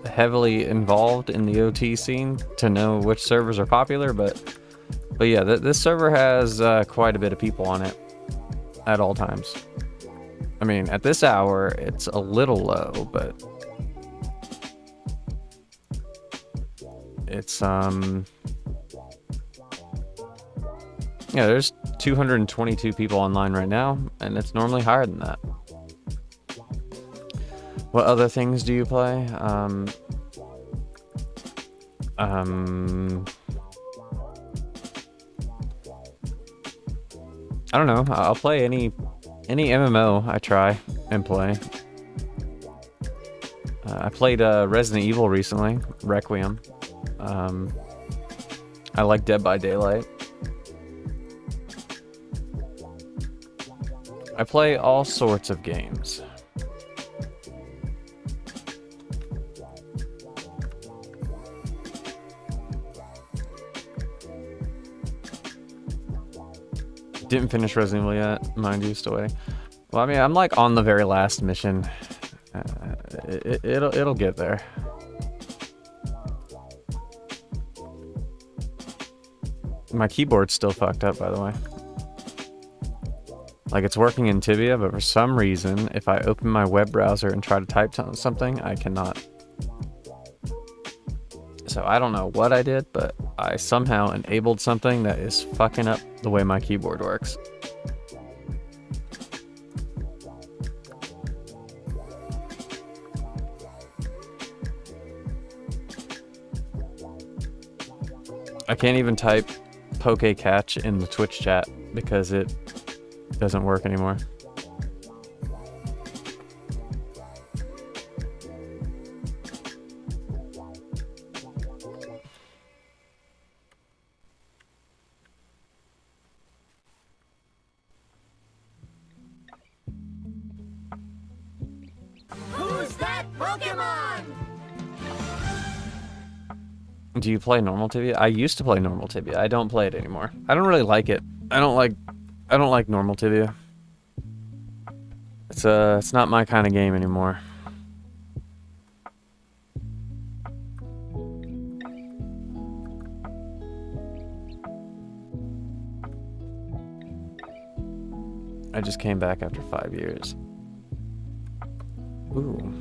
heavily involved in the OT scene to know which servers are popular, but yeah, this server has quite a bit of people on it at all times. I mean, at this hour, it's a little low, but it's, yeah, there's 222 people online right now, and it's normally higher than that. What other things do you play? I don't know. I'll play any MMO I try and play. I played Resident Evil recently, Requiem. I like Dead by Daylight. I play all sorts of games. Didn't finish Resident Evil yet, mind you, still waiting. Well, I mean, I'm like on the very last mission. It'll get there. My keyboard's still fucked up, by the way. Like, it's working in Tibia, but for some reason, if I open my web browser and try to type something, I cannot. So I don't know what I did, but I somehow enabled something that is fucking up the way my keyboard works. I can't even type poke catch in the Twitch chat because it doesn't work anymore. Who's that Pokemon? Do you play normal Tibia? I used to play normal Tibia. I don't play it anymore. I don't really like it. I don't like normal Tibia. It's not my kind of game anymore. I just came back after 5 years. Ooh.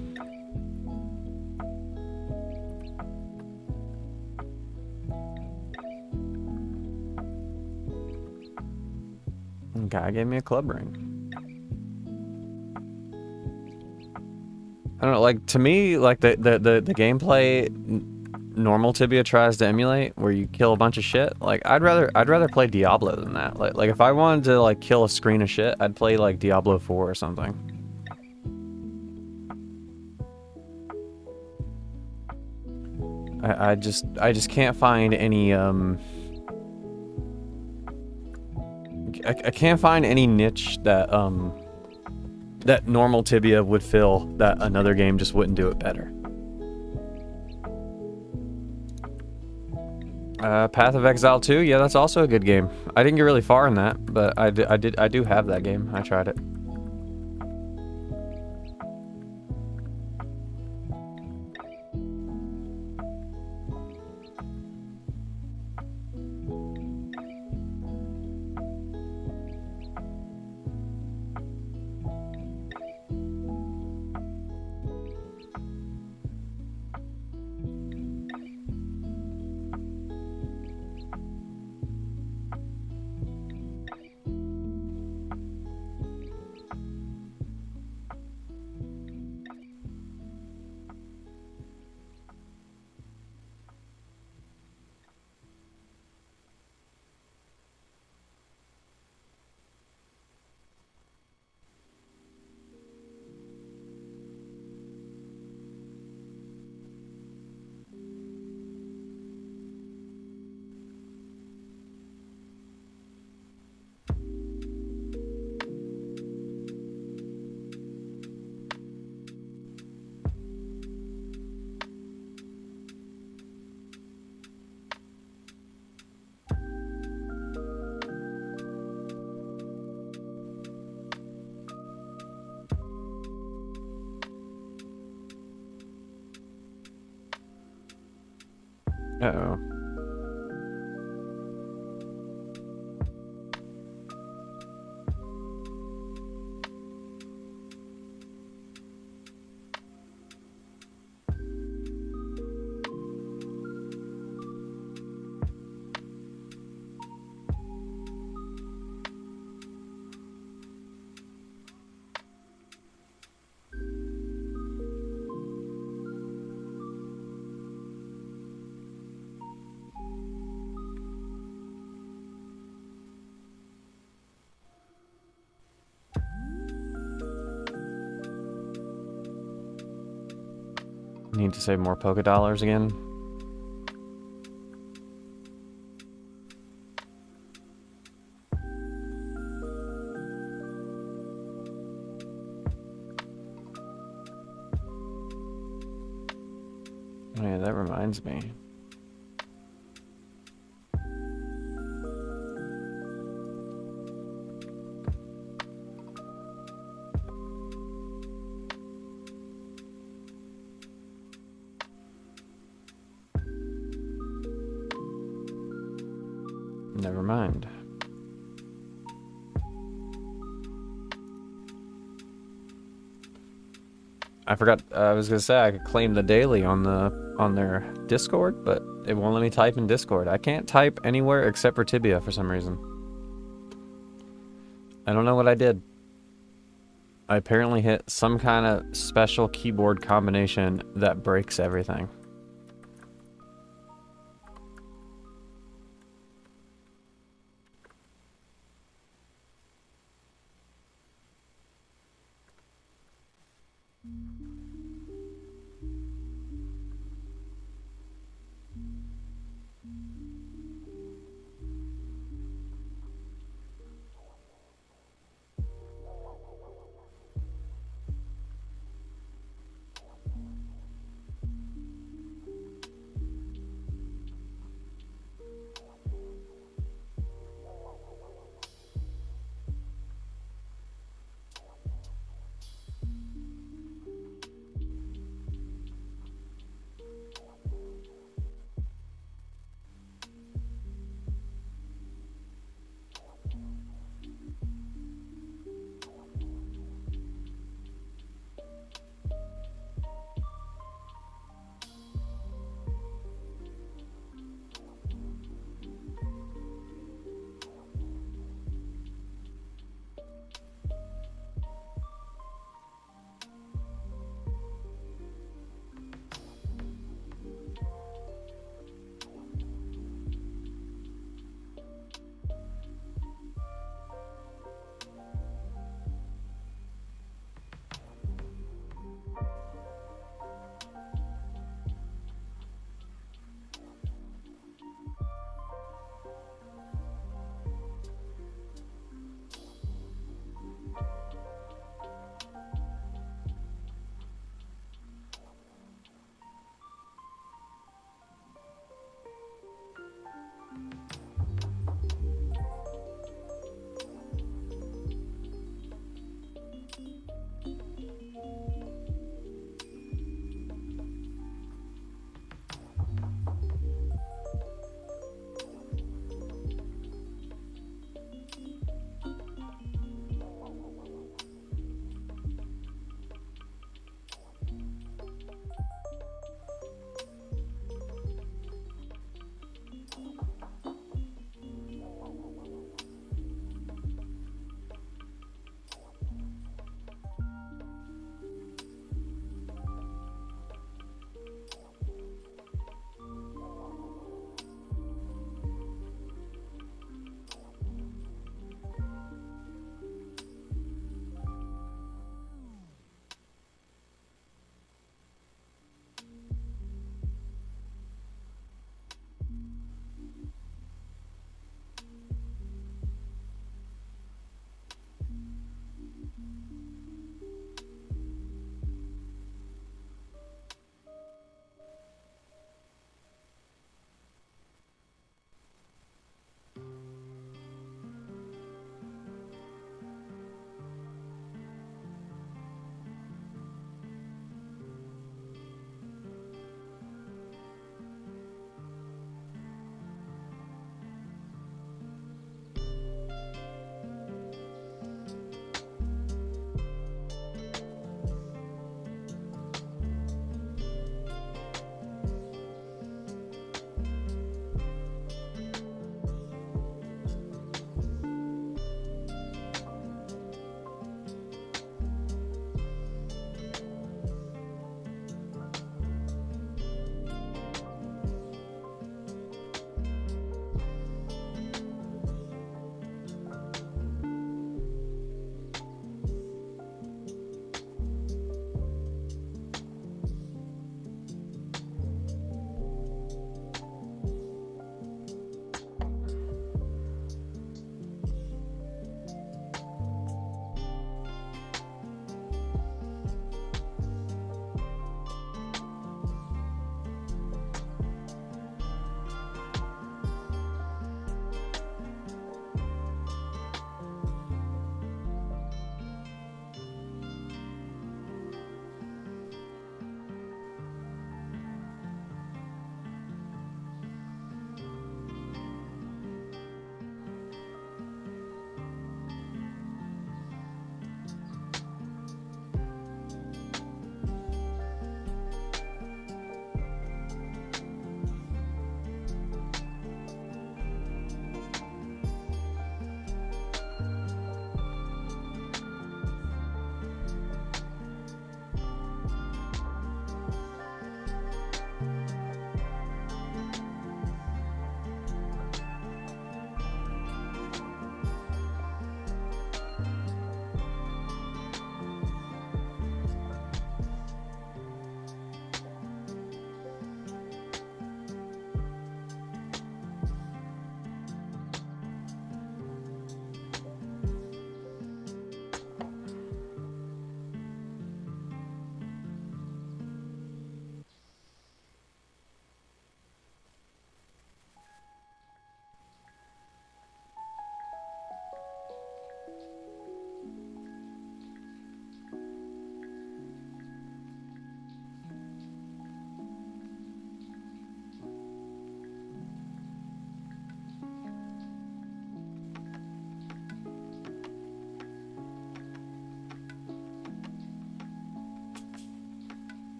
Guy gave me a club ring. I don't know, like, to me, like, the gameplay normal Tibia tries to emulate, where you kill a bunch of shit, like, I'd rather play Diablo than that. Like if I wanted to, like, kill a screen of shit, I'd play, like, Diablo 4 or something. I just can't find any, I can't find any niche that that normal Tibia would fill that another game just wouldn't do it better. Path of Exile 2, yeah, that's also a good game. I didn't get really far in that, but I do have that game. I tried it. Uh-oh. Need to save more Poké Dollars again. Oh yeah, that reminds me. mind. I forgot. I was gonna say I could claim the daily on their Discord, but it won't let me type in Discord. I can't type anywhere except for Tibia for some reason. I don't know what I did. I apparently hit some kind of special keyboard combination that breaks everything.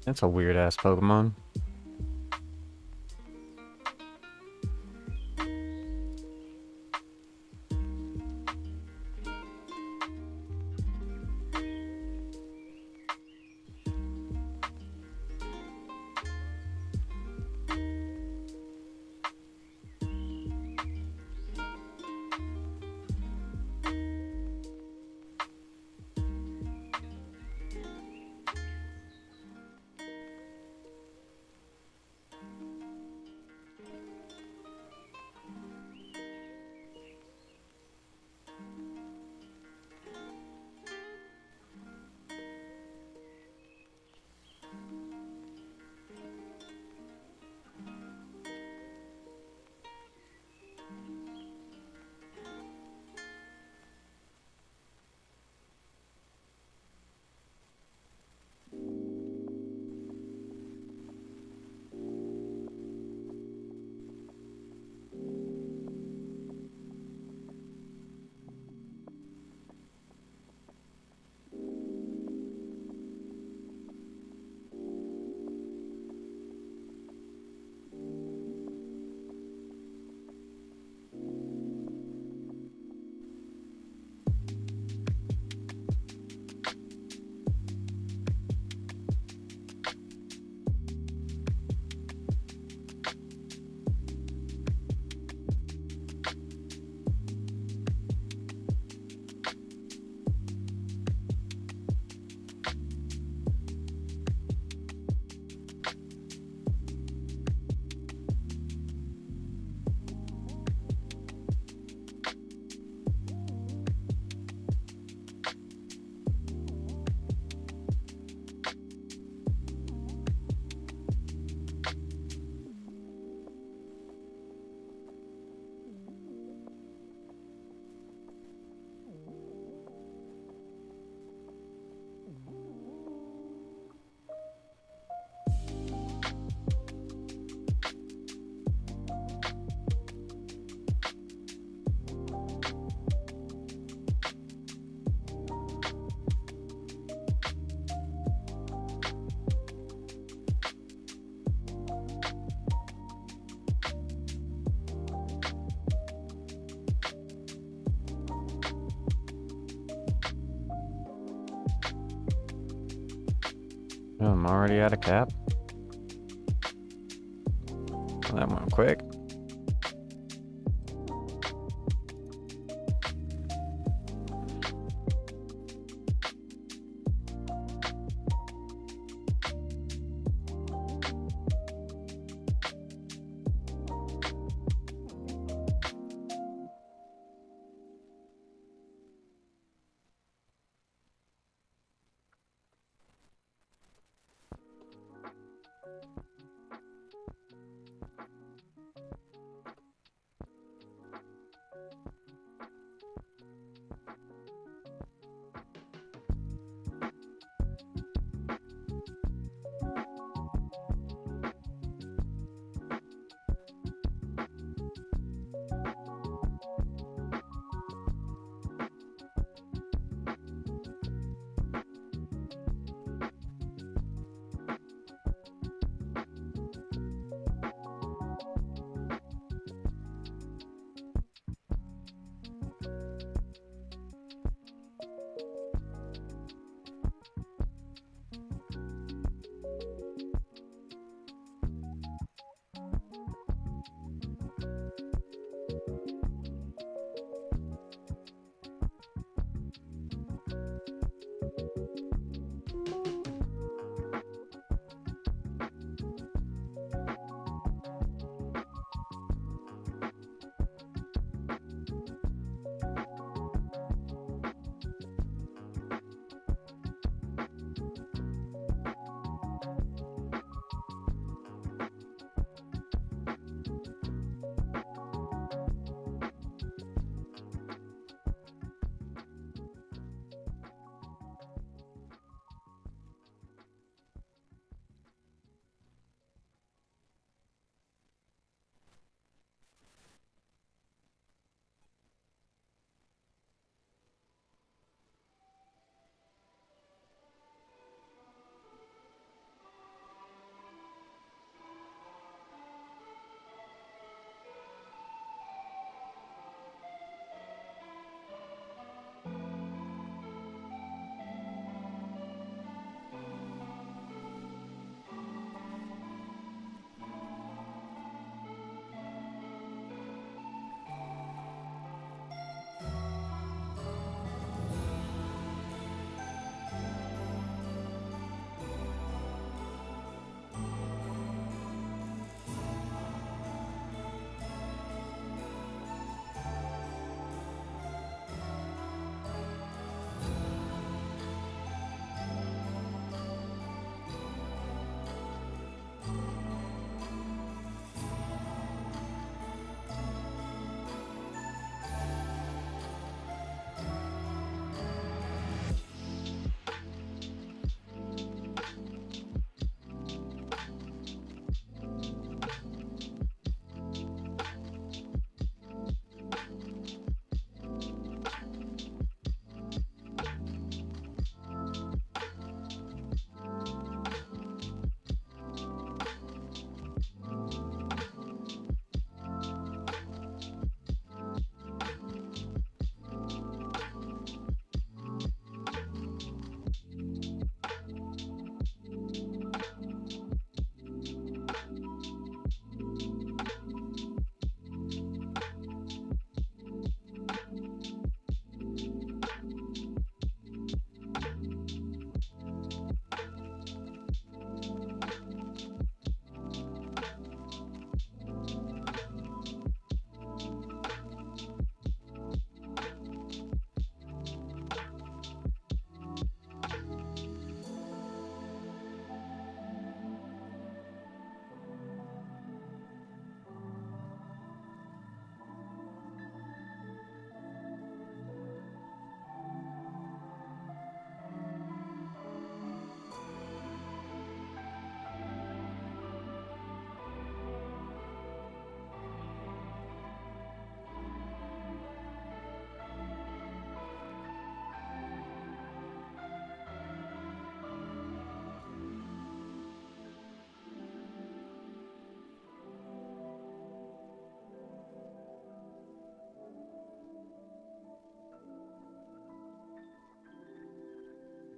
That's a weird ass Pokemon. Oh, I'm already out of cap. Well, that went quick.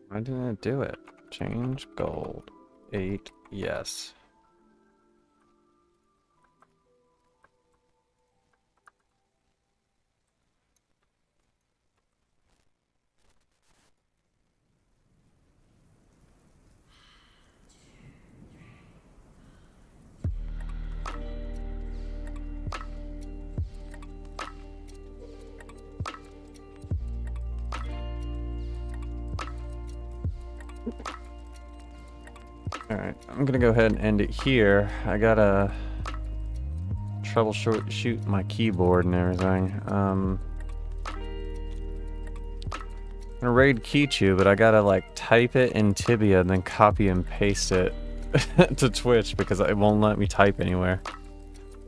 Why didn't it do it? Change gold. 8, yes. Alright, I'm gonna go ahead and end it here. I gotta troubleshoot my keyboard and everything. I'm gonna raid Kichu, but I gotta like type it in Tibia and then copy and paste it to Twitch because it won't let me type anywhere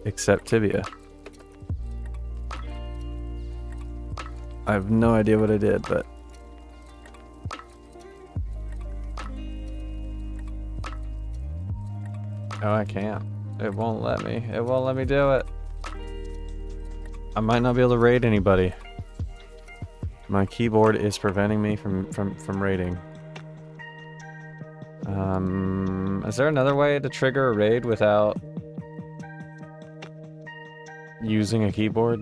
except Tibia. I have no idea what I did, but oh, I can't. It won't let me. It won't let me do it. I might not be able to raid anybody. My keyboard is preventing me from raiding. Is there another way to trigger a raid without using a keyboard?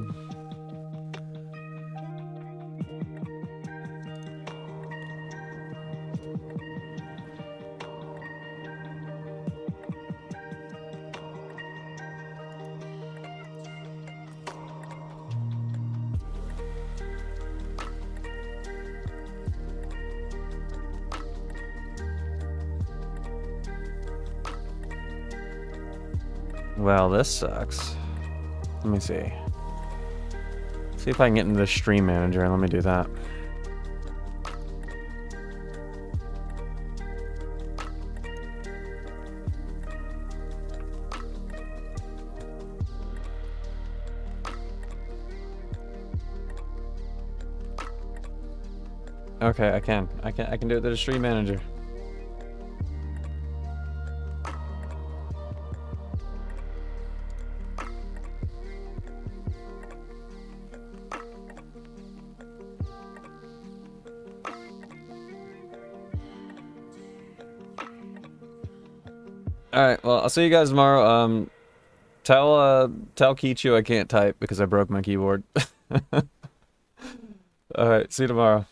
Well, this sucks. Let me see. See if I can get into the stream manager and let me do that. Okay, I can do it through the stream manager. Alright, well, I'll see you guys tomorrow. Tell Kichu I can't type because I broke my keyboard. Alright, see you tomorrow.